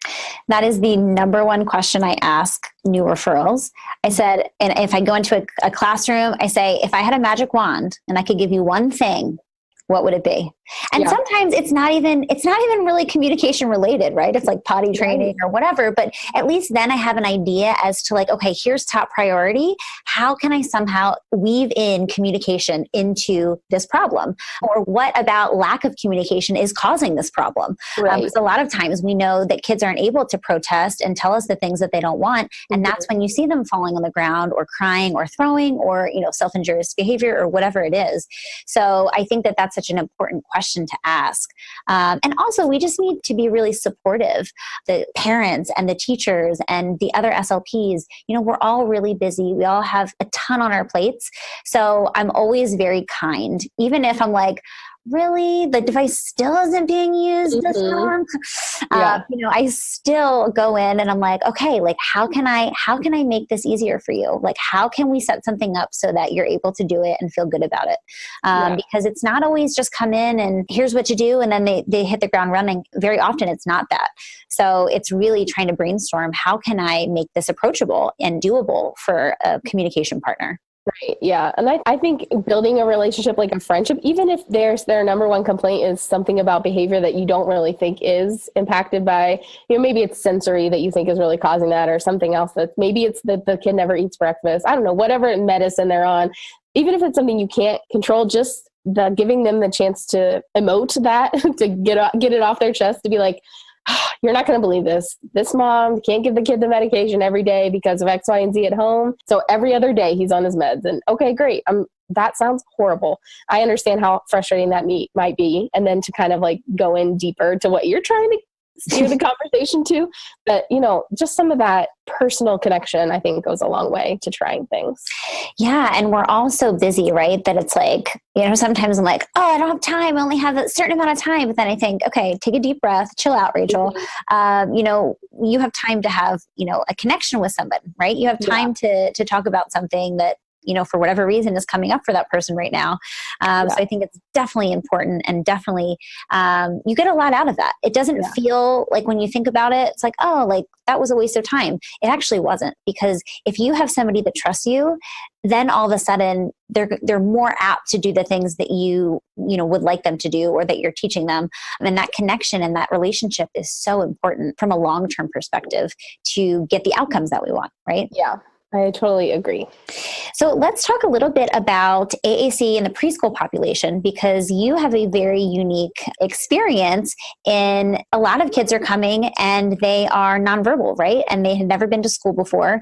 That is the number one question I ask new referrals. I said, and if I go into a classroom, I say, if I had a magic wand and I could give you one thing, what would it be? And sometimes it's not even really communication related, right? It's like potty training or whatever, but at least then I have an idea as to like, okay, here's top priority. How can I somehow weave in communication into this problem? Or what about lack of communication is causing this problem? Right. Because a lot of times we know that kids aren't able to protest and tell us the things that they don't want. And that's when you see them falling on the ground or crying or throwing or, self-injurious behavior or whatever it is. So I think that that's such an important question to ask. And also, we just need to be really supportive. The parents and the teachers and the other SLPs, we're all really busy. We all have a ton on our plates. So I'm always very kind, even if I'm like, really, the device still isn't being used this month. I still go in and I'm like, okay, like how can I make this easier for you? Like, how can we set something up so that you're able to do it and feel good about it? Because it's not always just come in and here's what you do. And then they hit the ground running. Very often it's not that. So it's really trying to brainstorm, how can I make this approachable and doable for a communication partner? Right. Yeah. And I think building a relationship like a friendship, even if their number one complaint is something about behavior that you don't really think is impacted by, maybe it's sensory that you think is really causing that or something else that maybe it's that the kid never eats breakfast. I don't know, whatever medicine they're on, even if it's something you can't control, just giving them the chance to emote that, to get it off their chest, to be like, you're not going to believe this. This mom can't give the kid the medication every day because of X, Y, and Z at home. So every other day he's on his meds. And okay, great. That sounds horrible. I understand how frustrating that might be. And then to kind of like go in deeper to what you're trying to steer the conversation to. But, just some of that personal connection, I think, goes a long way to trying things. Yeah. And we're all so busy, right? That it's like, sometimes I'm like, oh, I don't have time. I only have a certain amount of time. But then I think, okay, take a deep breath, chill out, Rachel. You have time to have, a connection with somebody, right? You have time to talk about something that, for whatever reason is coming up for that person right now. So I think it's definitely important and definitely, you get a lot out of that. It doesn't feel like when you think about it, it's like, oh, like that was a waste of time. It actually wasn't, because if you have somebody that trusts you, then all of a sudden they're more apt to do the things that you would like them to do or that you're teaching them. And that connection and that relationship is so important from a long-term perspective to get the outcomes that we want, right? Yeah. I totally agree. So let's talk a little bit about AAC and the preschool population, because you have a very unique experience. In a lot of kids are coming and they are nonverbal, right? And they had never been to school before.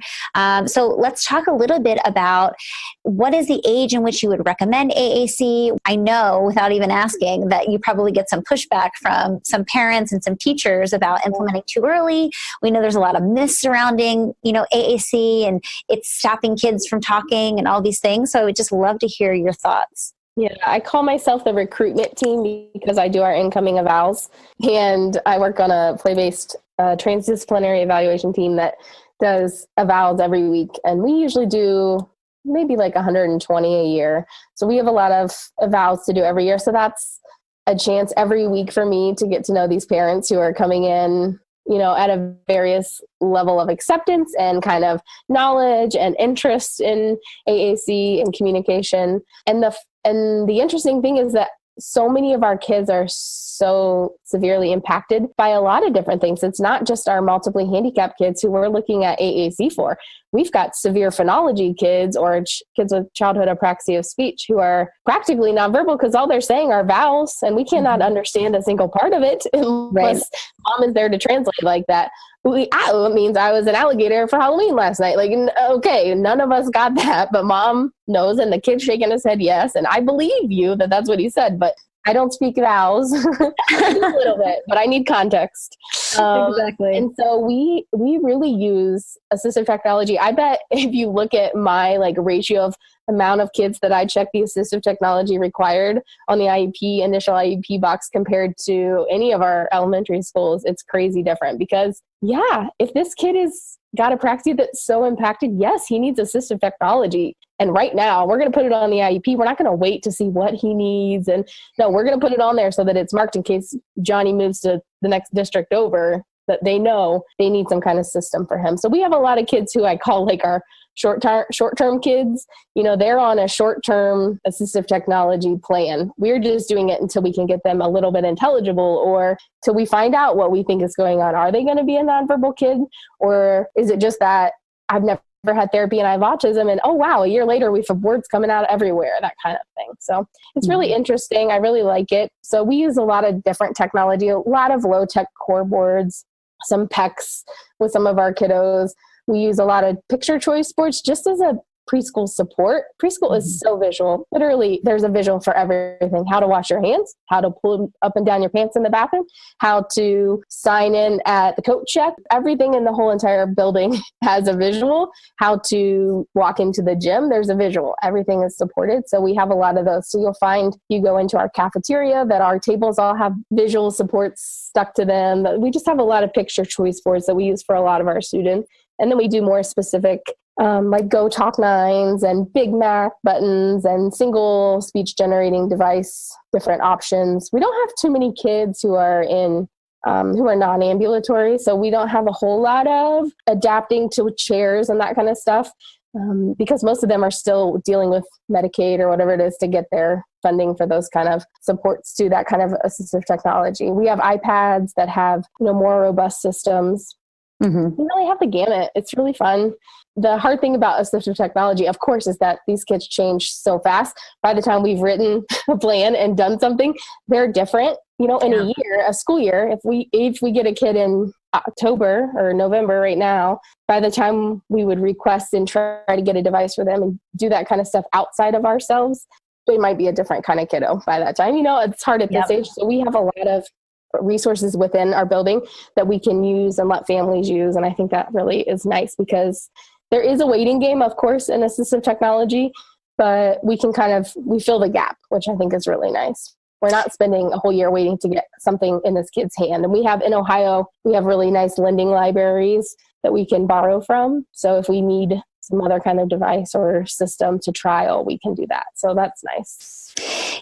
So let's talk a little bit about what is the age in which you would recommend AAC. I know, without even asking, that you probably get some pushback from some parents and some teachers about implementing too early. We know there's a lot of myths surrounding, AAC, and it's stopping kids from talking and all these things. So I would just love to hear your thoughts. Yeah, I call myself the recruitment team because I do our incoming evals, and I work on a play-based transdisciplinary evaluation team that does evals every week. And we usually do maybe like 120 a year. So we have a lot of evals to do every year. So that's a chance every week for me to get to know these parents who are coming in, at a various level of acceptance and kind of knowledge and interest in AAC and communication. And the interesting thing is that so many of our kids are so severely impacted by a lot of different things. It's not just our multiply handicapped kids who we're looking at AAC for. We've got severe phonology kids or kids with childhood apraxia of speech who are practically nonverbal because all they're saying are vowels, and we cannot understand a single part of it unless mom is there to translate like that. It means I was an alligator for Halloween last night. Like, okay, none of us got that, but mom knows, and the kid's shaking his head yes, and I believe you that's what he said, but I don't speak vowels. I do a little bit, but I need context. Exactly. And so we really use assistive technology. I bet if you look at my like ratio of amount of kids that I check the assistive technology required on the initial IEP box compared to any of our elementary schools, it's crazy different because if this kid is got a praxis that's so impacted, yes, he needs assistive technology. And right now we're going to put it on the IEP. We're not going to wait to see what he needs. And no, we're going to put it on there so that it's marked in case Johnny moves to the next district over, that they know they need some kind of system for him. So we have a lot of kids who I call like our short-term kids. They're on a short-term assistive technology plan. We're just doing it until we can get them a little bit intelligible or till we find out what we think is going on. Are they going to be a nonverbal kid? Or is it just that I've never had therapy and I have autism and oh wow, a year later we have words coming out everywhere, that kind of thing. So it's really interesting. I really like it. So we use a lot of different technology, a lot of low tech core boards, some PECs with some of our kiddos. We use a lot of picture choice boards just as a preschool support. Preschool is so visual. Literally, there's a visual for everything. How to wash your hands, how to pull up and down your pants in the bathroom, how to sign in at the coat check. Everything in the whole entire building has a visual. How to walk into the gym, there's a visual. Everything is supported. So we have a lot of those. So you'll find you go into our cafeteria that our tables all have visual supports stuck to them. We just have a lot of picture choice boards that we use for a lot of our students. And then we do more specific like Go Talk 9s and Big Mac buttons and single speech generating device, different options. We don't have too many kids who are non-ambulatory, so we don't have a whole lot of adapting to chairs and that kind of stuff because most of them are still dealing with Medicaid or whatever it is to get their funding for those kind of supports to that kind of assistive technology. We have iPads that have more robust systems. We really have the gamut. It's really fun. The hard thing about assistive technology, of course, is that these kids change so fast. By the time we've written a plan and done something, they're different. In a year, a school year, if we get a kid in October or November right now, by the time we would request and try to get a device for them and do that kind of stuff outside of ourselves, they might be a different kind of kiddo by that time. It's hard at this age. So we have a lot of resources within our building that we can use and let families use. And I think that really is nice because there is a waiting game, of course, in assistive technology, but we fill the gap, which I think is really nice. We're not spending a whole year waiting to get something in this kid's hand. And in Ohio, we have really nice lending libraries that we can borrow from. So if we need some other kind of device or system to trial, we can do that. So that's nice.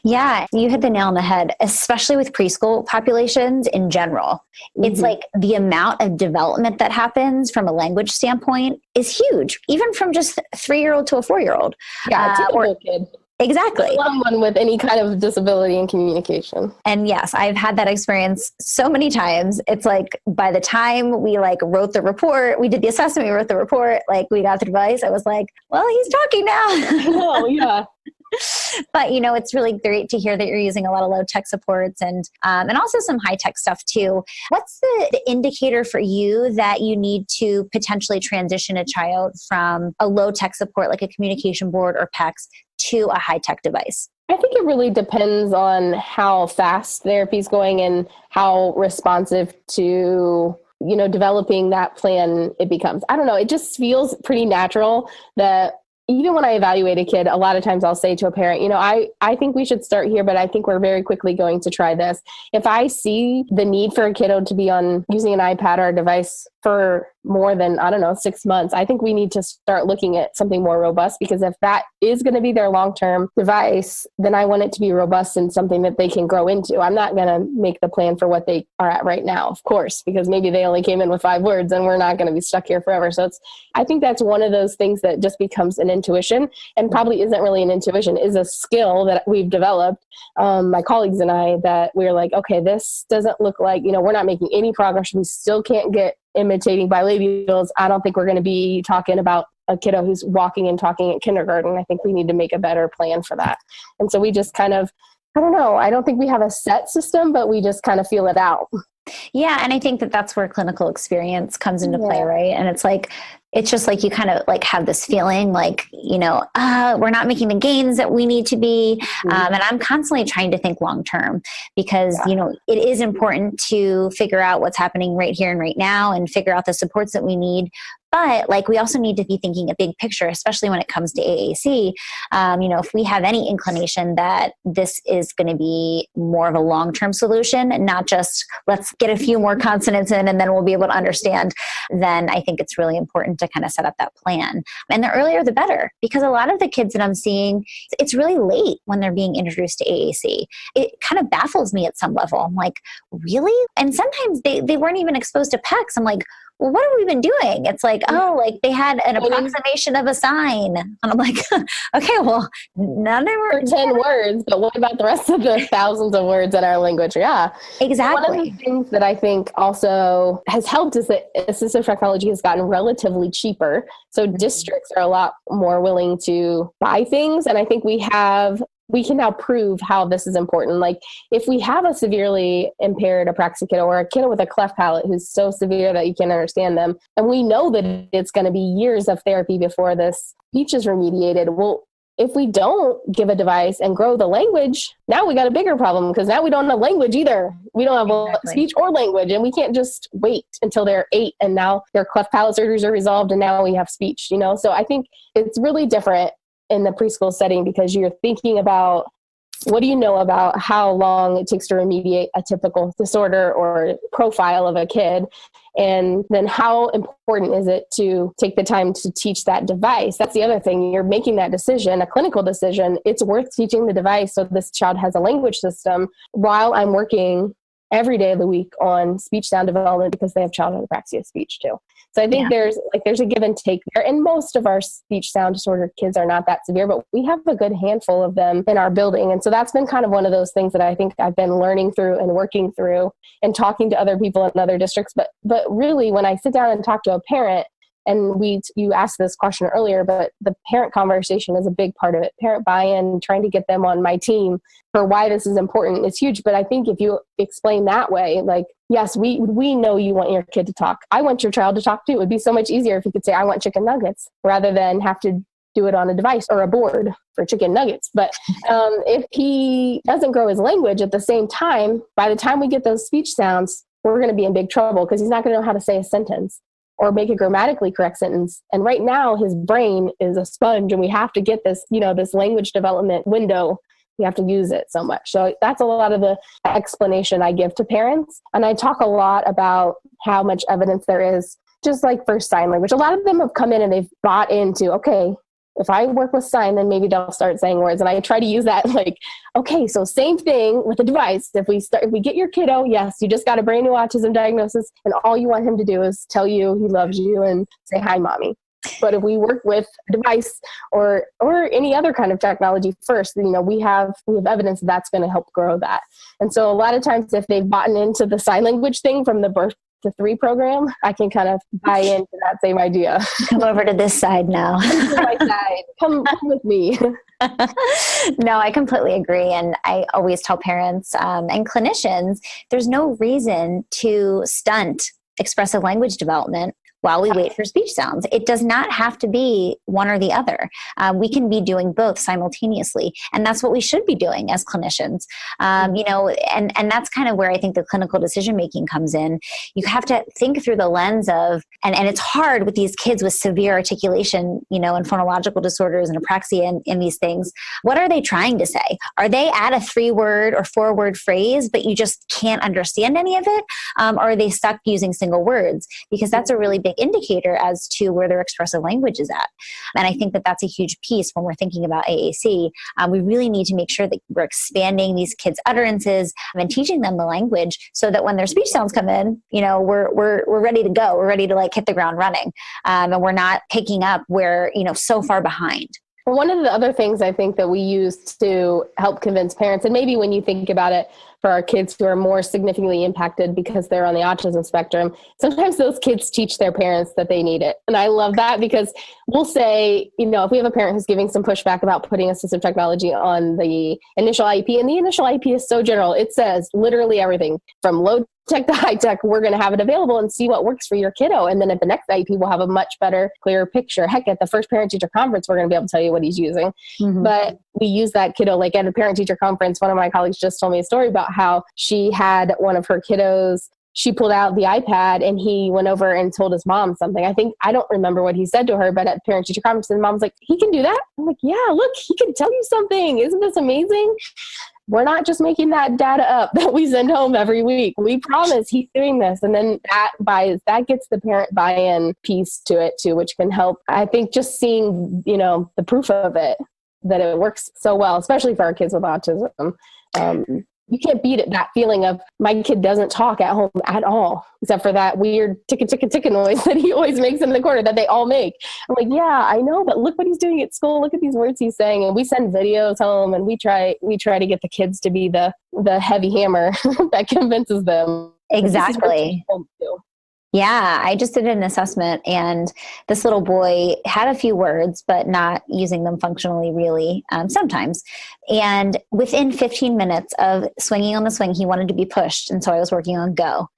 Yeah, you hit the nail on the head, especially with preschool populations in general. It's like the amount of development that happens from a language standpoint is huge, even from just 3-year-old to a 4-year-old. Yeah, a typical kid. Exactly. Someone with any kind of disability in communication. And yes, I've had that experience so many times. It's like by the time we wrote the report, we did the assessment, we wrote the report, we got the device, I was like, well, he's talking now. Oh, yeah. But, it's really great to hear that you're using a lot of low tech supports and also some high tech stuff too. What's the indicator for you that you need to potentially transition a child from a low tech support like a communication board or PECs to a high tech device? I think it really depends on how fast therapy is going and how responsive to developing that plan it becomes. I don't know. It just feels pretty natural that even when I evaluate a kid, a lot of times I'll say to a parent, I think we should start here, but I think we're very quickly going to try this. If I see the need for a kiddo to be using an iPad or a device for more than, 6 months, I think we need to start looking at something more robust, because if that is going to be their long-term device, then I want it to be robust and something that they can grow into. I'm not going to make the plan for what they are at right now, of course, because maybe they only came in with 5 words and we're not going to be stuck here forever. So I think that's one of those things that just becomes an intuition, and probably isn't really an intuition, is a skill that we've developed, my colleagues and I, that we're like, okay, this doesn't look like, we're not making any progress. We still can't get imitating bilabials. I don't think we're going to be talking about a kiddo who's walking and talking at kindergarten. I think we need to make a better plan for that. And so we just kind of, I don't know, I don't think we have a set system, but we just kind of feel it out. Yeah. And I think that that's where clinical experience comes into play, right? And it's just like you kind of like have this feeling like, we're not making the gains that we need to be. And I'm constantly trying to think long term because, it is important to figure out what's happening right here and right now and figure out the supports that we need. But like, we also need to be thinking a big picture, especially when it comes to AAC. If we have any inclination that this is going to be more of a long-term solution, not just let's get a few more consonants in and then we'll be able to understand, then I think it's really important to kind of set up that plan. And the earlier, the better, because a lot of the kids that I'm seeing, it's really late when they're being introduced to AAC. It kind of baffles me at some level. I'm like, really? And sometimes they weren't even exposed to PECs. I'm like, well, what have we been doing? It's like, like they had an approximation of a sign. And I'm like, okay, well, none of them were 10 words, but what about the rest of the thousands of words in our language? Yeah, exactly. One of the things that I think also has helped is that assistive technology has gotten relatively cheaper. So districts are a lot more willing to buy things. And I think we can now prove how this is important. Like if we have a severely impaired apraxic kiddo or a kiddo with a cleft palate who's so severe that you can't understand them, and we know that it's going to be years of therapy before this speech is remediated. Well, if we don't give a device and grow the language, now we got a bigger problem because now we don't have language either. We don't have speech or language, and we can't just wait until they're 8 and now their cleft palate surgeries are resolved and now we have speech, So I think it's really different in the preschool setting because you're thinking about what do you know about how long it takes to remediate a typical disorder or profile of a kid, and then how important is it to take the time to teach that device. That's the other thing. You're making that decision, a clinical decision. It's worth teaching the device so this child has a language system while I'm working every day of the week on speech sound development because they have childhood apraxia speech too. So I think there's a give and take there. And most of our speech sound disorder kids are not that severe, but we have a good handful of them in our building. And so that's been kind of one of those things that I think I've been learning through and working through and talking to other people in other districts. But really, when I sit down and talk to a parent, and you asked this question earlier, but the parent conversation is a big part of it. Parent buy-in, trying to get them on my team for why this is important is huge. But I think if you explain that way, like, yes, we know you want your kid to talk. I want your child to talk too. It would be so much easier if you could say, I want chicken nuggets, rather than have to do it on a device or a board for chicken nuggets. But if he doesn't grow his language at the same time, by the time we get those speech sounds, we're going to be in big trouble because he's not going to know how to say a sentence or make a grammatically correct sentence. And right now his brain is a sponge and we have to get this, this language development window. We have to use it so much. So that's a lot of the explanation I give to parents. And I talk a lot about how much evidence there is, just like for sign language. A lot of them have come in and they've bought into, okay, if I work with sign, then maybe they'll start saying words. And I try to use that like, okay, so same thing with the device. If we get your kiddo, yes, you just got a brand new autism diagnosis and all you want him to do is tell you he loves you and say, hi, mommy. But if we work with a device or any other kind of technology first, we have evidence that's going to help grow that. And so a lot of times if they've bought into the sign language thing from the birth to 3 program, I can kind of buy into that same idea. Come over to this side now. Come to my side. Come with me. No, I completely agree. And I always tell parents and clinicians, there's no reason to stunt expressive language development while we wait for speech sounds. It does not have to be one or the other. We can be doing both simultaneously. And that's what we should be doing as clinicians. And that's kind of where I think the clinical decision-making comes in. You have to think through the lens of, and it's hard with these kids with severe articulation, and phonological disorders and apraxia and these things. What are they trying to say? Are they at a 3-word or 4-word phrase, but you just can't understand any of it? Or are they stuck using single words? Because that's a really big indicator as to where their expressive language is at. And I think that that's a huge piece when we're thinking about AAC. We really need to make sure that we're expanding these kids' utterances and teaching them the language so that when their speech sounds come in, we're ready to go. We're ready to hit the ground running. And we're not picking up where, so far behind. One of the other things I think that we use to help convince parents, and maybe when you think about it for our kids who are more significantly impacted because they're on the autism spectrum, sometimes those kids teach their parents that they need it. And I love that because we'll say, if we have a parent who's giving some pushback about putting assistive technology on the initial IEP, and the initial IEP is so general, it says literally everything from low tech to high tech, we're going to have it available and see what works for your kiddo. And then at the next IEP, we'll have a much better, clearer picture. Heck, at the first parent-teacher conference, we're going to be able to tell you what he's using. Mm-hmm. But we use that kiddo, like at a parent-teacher conference, one of my colleagues just told me a story about how she had one of her kiddos, she pulled out the iPad and he went over and told his mom something. I don't remember what he said to her, but at parent-teacher conference, the mom's like, he can do that? I'm like, yeah, look, he can tell you something. Isn't this amazing? We're not just making that data up that we send home every week. We promise he's doing this. And then that gets the parent buy-in piece to it too, which can help. I think just seeing, the proof of it, that it works so well, especially for our kids with autism. You can't beat it, that feeling of my kid doesn't talk at home at all, except for that weird ticka, ticka, ticka noise that he always makes in the corner that they all make. I'm like, yeah, I know, but look what he's doing at school. Look at these words he's saying. And we send videos home and we try to get the kids to be the heavy hammer that convinces them. Exactly. Yeah, I just did an assessment and this little boy had a few words, but not using them functionally really sometimes. And within 15 minutes of swinging on the swing, he wanted to be pushed. And so I was working on go.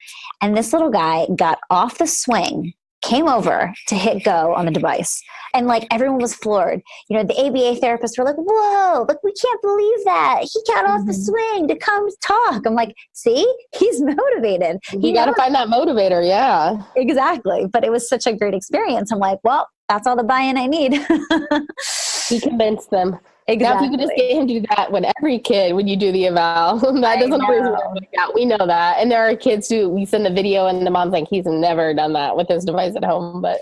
And this little guy got off the swing, came over to hit go on the device. And everyone was floored. The ABA therapists were like, whoa, we can't believe that. He got off the swing to come talk. I'm like, see, he's motivated. You got to find that motivator. Yeah, exactly. But it was such a great experience. I'm like, well, that's all the buy-in I need. He convinced them. Exactly. Now, if you could just get him to do that with every kid when you do the eval, that doesn't always work out. We know that. And there are kids who we send the video and the mom's like, he's never done that with his device at home. But,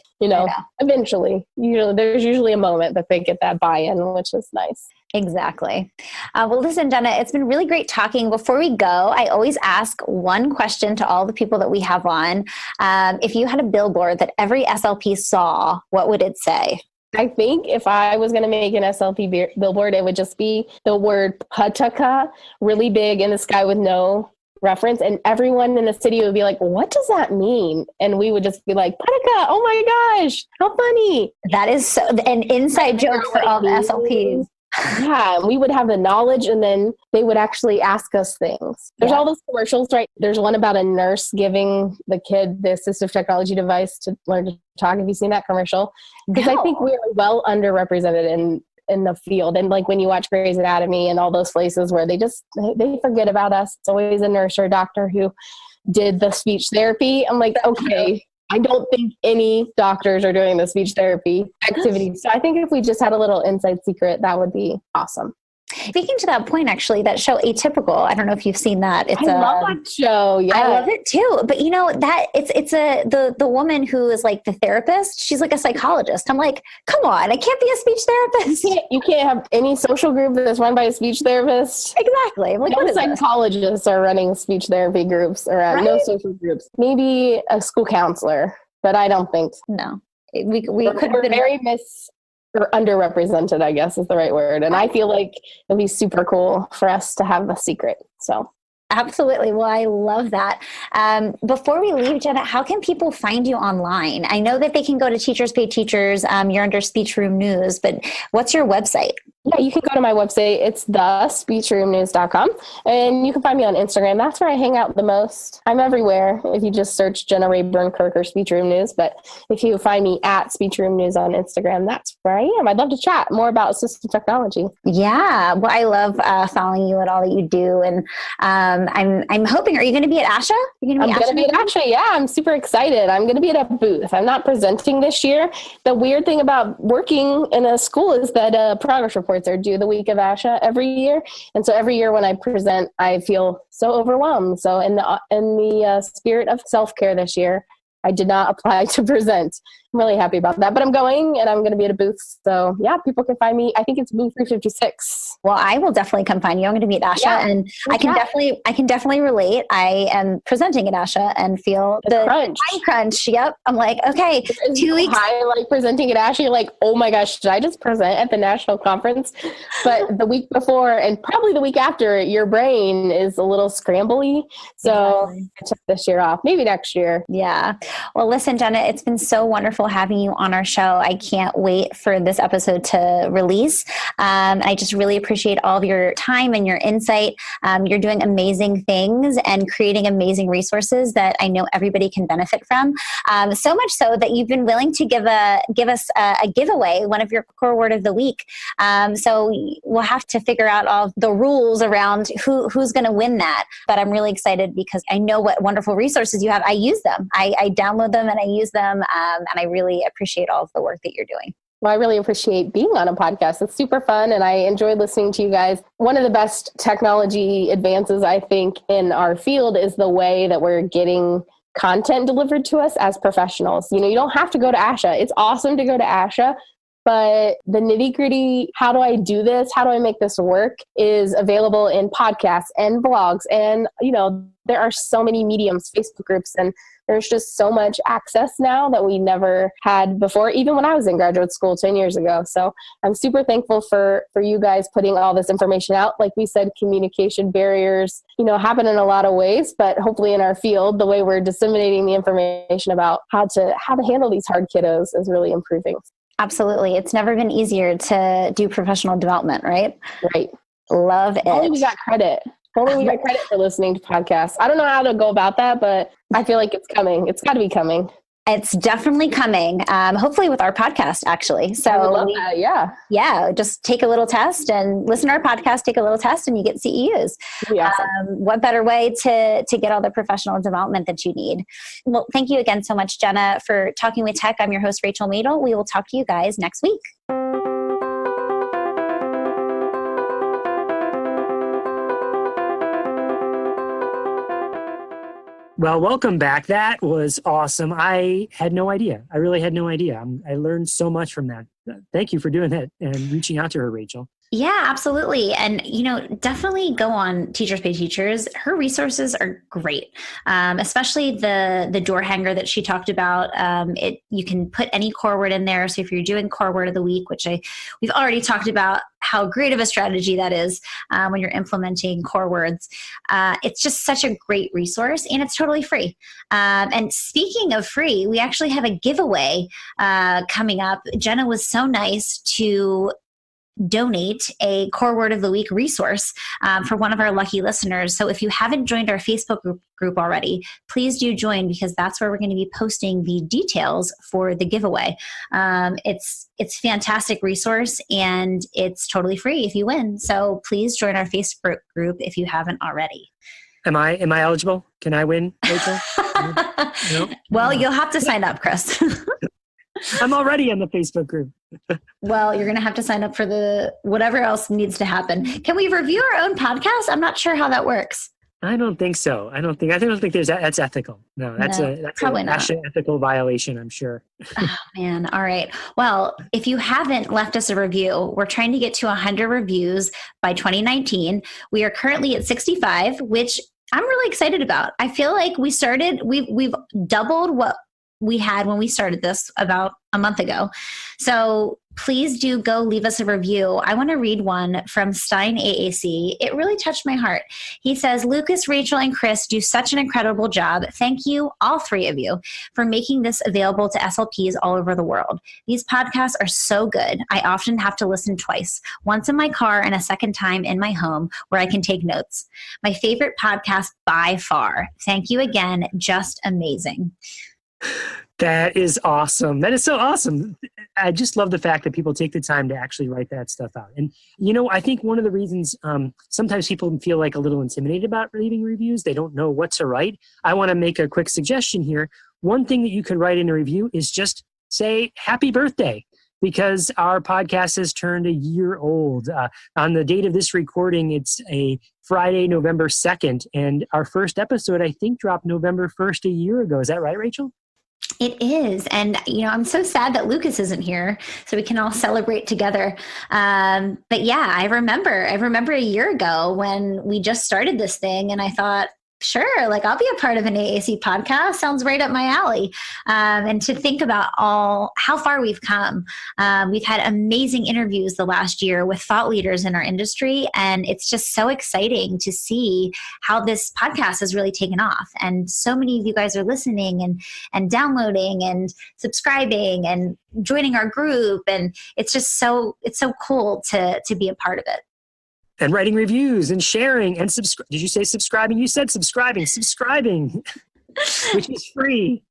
eventually, there's usually a moment that they get that buy-in, which is nice. Exactly. Well, listen, Jenna, it's been really great talking. Before we go, I always ask one question to all the people that we have on. If you had a billboard that every SLP saw, what would it say? I think if I was going to make an SLP billboard, it would just be the word Pataka really big in the sky with no reference. And everyone in the city would be like, what does that mean? And we would just be like, Pataka, oh my gosh, how funny. That is an inside joke for all the SLPs. Yeah, we would have the knowledge and then they would actually ask us things. There's all those commercials, right? There's one about a nurse giving the kid the assistive technology device to learn to talk. Have you seen that commercial? Because I think we are well underrepresented in the field. And when you watch Grey's Anatomy and all those places where they forget about us, it's always a nurse or a doctor who did the speech therapy. I'm like, okay. I don't think any doctors are doing the speech therapy activities. So I think if we just had a little inside secret, that would be awesome. Speaking to that point, actually, that show Atypical, I don't know if you've seen that. I love that show. Yeah, I love it too. But that it's the woman who is the therapist. She's like a psychologist. I'm like, come on, I can't be a speech therapist. You can't have any social group that's run by a speech therapist. Exactly. I'm like, no psychologists are running speech therapy groups around. Right? No social groups. Maybe a school counselor, but I don't think. No, we could have been very or underrepresented, I guess is the right word. And I feel like it'd be super cool for us to have a secret. So absolutely. Well, I love that. Before we leave, Jenna, how can people find you online? I know that they can go to Teachers Pay Teachers. You're under Speech Room News, but what's your website? Yeah, you can go to my website. It's thespeechroomnews.com. And you can find me on Instagram. That's where I hang out the most. I'm everywhere if you just search Jenna Rayburn Kirk or Speech Room News. But if you find me at Speech Room News on Instagram, that's where I am. I'd love to chat more about assistive technology. Yeah, well, I love following you and all that you do. And I'm hoping, are you going to be at ASHA? I'm going to be at ASHA. Yeah, I'm super excited. I'm going to be at a booth. I'm not presenting this year. The weird thing about working in a school is that progress reports are due the week of ASHA every year. And so every year when I present, I feel so overwhelmed. So in the spirit of self-care this year, I did not apply to present. I'm really happy about that. But I'm going and I'm going to be at a booth. So yeah, people can find me. I think it's booth 356. Well, I will definitely come find you. I'm going to be at ASHA, and I can definitely relate. I am presenting at ASHA and feel the crunch. time crunch. Yep. I'm like, okay, 2 weeks. I like presenting at ASHA. You're like, oh my gosh, should I just present at the national conference? But the week before and probably the week after, your brain is a little scrambly. So I took this year off, maybe next year. Yeah. Well, listen, Jenna, it's been so wonderful having you on our show. I can't wait for this episode to release. I just really appreciate all of your time and your insight. You're doing amazing things and creating amazing resources that I know everybody can benefit from. So much so that you've been willing to give us a giveaway, one of your core word of the week. So we'll have to figure out all the rules around who's going to win that. But I'm really excited because I know what wonderful resources you have. I use them. I download them and I use them. And I really appreciate all of the work that you're doing. Well, I really appreciate being on a podcast. It's super fun, and I enjoyed listening to you guys. One of the best technology advances, I think, in our field is the way that we're getting content delivered to us as professionals. You don't have to go to ASHA. It's awesome to go to ASHA, but the nitty-gritty, how do I do this? How do I make this work? Is available in podcasts and blogs. And, there are so many mediums, Facebook groups, and there's just so much access now that we never had before, even when I was in graduate school 10 years ago. So I'm super thankful for you guys putting all this information out. Like we said, communication barriers, happen in a lot of ways, but hopefully in our field, the way we're disseminating the information about how to handle these hard kiddos is really improving. Absolutely. It's never been easier to do professional development, right? Right. Love it. Only we got credit. Only we get credit for listening to podcasts. I don't know how to go about that, but I feel like it's coming. It's got to be coming. It's definitely coming. Hopefully with our podcast, actually. So I would love that. Yeah. Yeah. Just take a little test and listen to our podcast, take a little test, and you get CEUs. Awesome. What better way to get all the professional development that you need? Well, thank you again so much, Jenna, for Talking with Tech. I'm your host, Rachel Madel. We will talk to you guys next week. Well, welcome back. That was awesome. I had no idea. I really had no idea. I learned so much from that. Thank you for doing that and reaching out to her, Rachel. Yeah, absolutely. And, definitely go on Teachers Pay Teachers. Her resources are great, especially the door hanger that she talked about. You can put any core word in there. So if you're doing core word of the week, which we've already talked about how great of a strategy that is when you're implementing core words. It's just such a great resource, and it's totally free. And speaking of free, we actually have a giveaway coming up. Jenna was so nice to donate a core word of the week resource for one of our lucky listeners. So if you haven't joined our Facebook group already, please do join, because that's where we're going to be posting the details for the giveaway. It's a fantastic resource, and it's totally free if you win. So please join our Facebook group if you haven't already. Am I eligible? Can I win, Rachel? No? Well, you'll have to sign up, Chris. I'm already in the Facebook group. Well, you're going to have to sign up for whatever else needs to happen. Can we review our own podcast? I'm not sure how that works. I don't think so. I don't think that's ethical. No, that's probably not. An ethical violation, I'm sure. Oh, man. All right. Well, if you haven't left us a review, we're trying to get to 100 reviews by 2019. We are currently at 65, which I'm really excited about. I feel like we've doubled what we had when we started this about a month ago. So please do go leave us a review. I want to read one from Stein AAC. It really touched my heart. He says, Lucas, Rachel, and Chris do such an incredible job. Thank you, all three of you, for making this available to SLPs all over the world. These podcasts are so good. I often have to listen twice, once in my car and a second time in my home where I can take notes. My favorite podcast by far. Thank you again. Just amazing. That is awesome. That is so awesome. I just love the fact that people take the time to actually write that stuff out. And, I think one of the reasons sometimes people feel like a little intimidated about leaving reviews, they don't know what to write. I want to make a quick suggestion here. One thing that you could write in a review is just say, happy birthday, because our podcast has turned a year old. On the date of this recording, it's a Friday, November 2nd. And our first episode, I think, dropped November 1st a year ago. Is that right, Rachel? It is. And, I'm so sad that Lucas isn't here so we can all celebrate together. But yeah, I remember a year ago when we just started this thing and I thought, sure, like I'll be a part of an AAC podcast. Sounds right up my alley. And to think about how far we've come. We've had amazing interviews the last year with thought leaders in our industry. And it's just so exciting to see how this podcast has really taken off. And so many of you guys are listening and downloading and subscribing and joining our group. And it's just it's so cool to be a part of it. And writing reviews and sharing and Did you say subscribing? You said subscribing, which is free.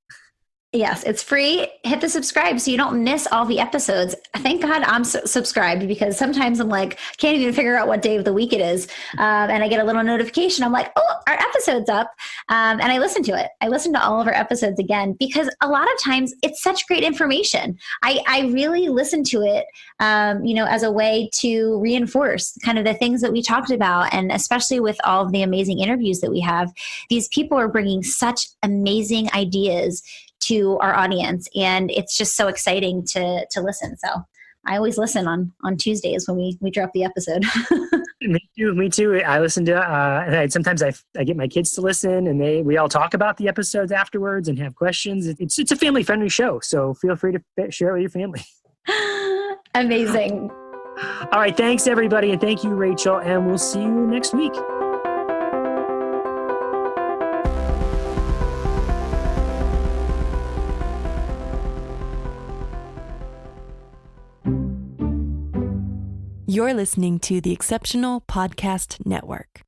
Yes, it's free. Hit the subscribe so you don't miss all the episodes. Thank God I'm subscribed because sometimes I'm like, can't even figure out what day of the week it is. And I get a little notification. I'm like, oh, our episode's up. And I listen to it. I listen to all of our episodes again because a lot of times it's such great information. I really listen to it, as a way to reinforce kind of the things that we talked about. And especially with all of the amazing interviews that we have, these people are bringing such amazing ideas to our audience. And it's just so exciting to listen. So I always listen on Tuesdays when we drop the episode. Me too. I listen to, and sometimes I get my kids to listen and we all talk about the episodes afterwards and have questions. It's a family friendly show. So feel free to share it with your family. Amazing. All right. Thanks everybody. And thank you, Rachel. And we'll see you next week. You're listening to the Exceptional Podcast Network.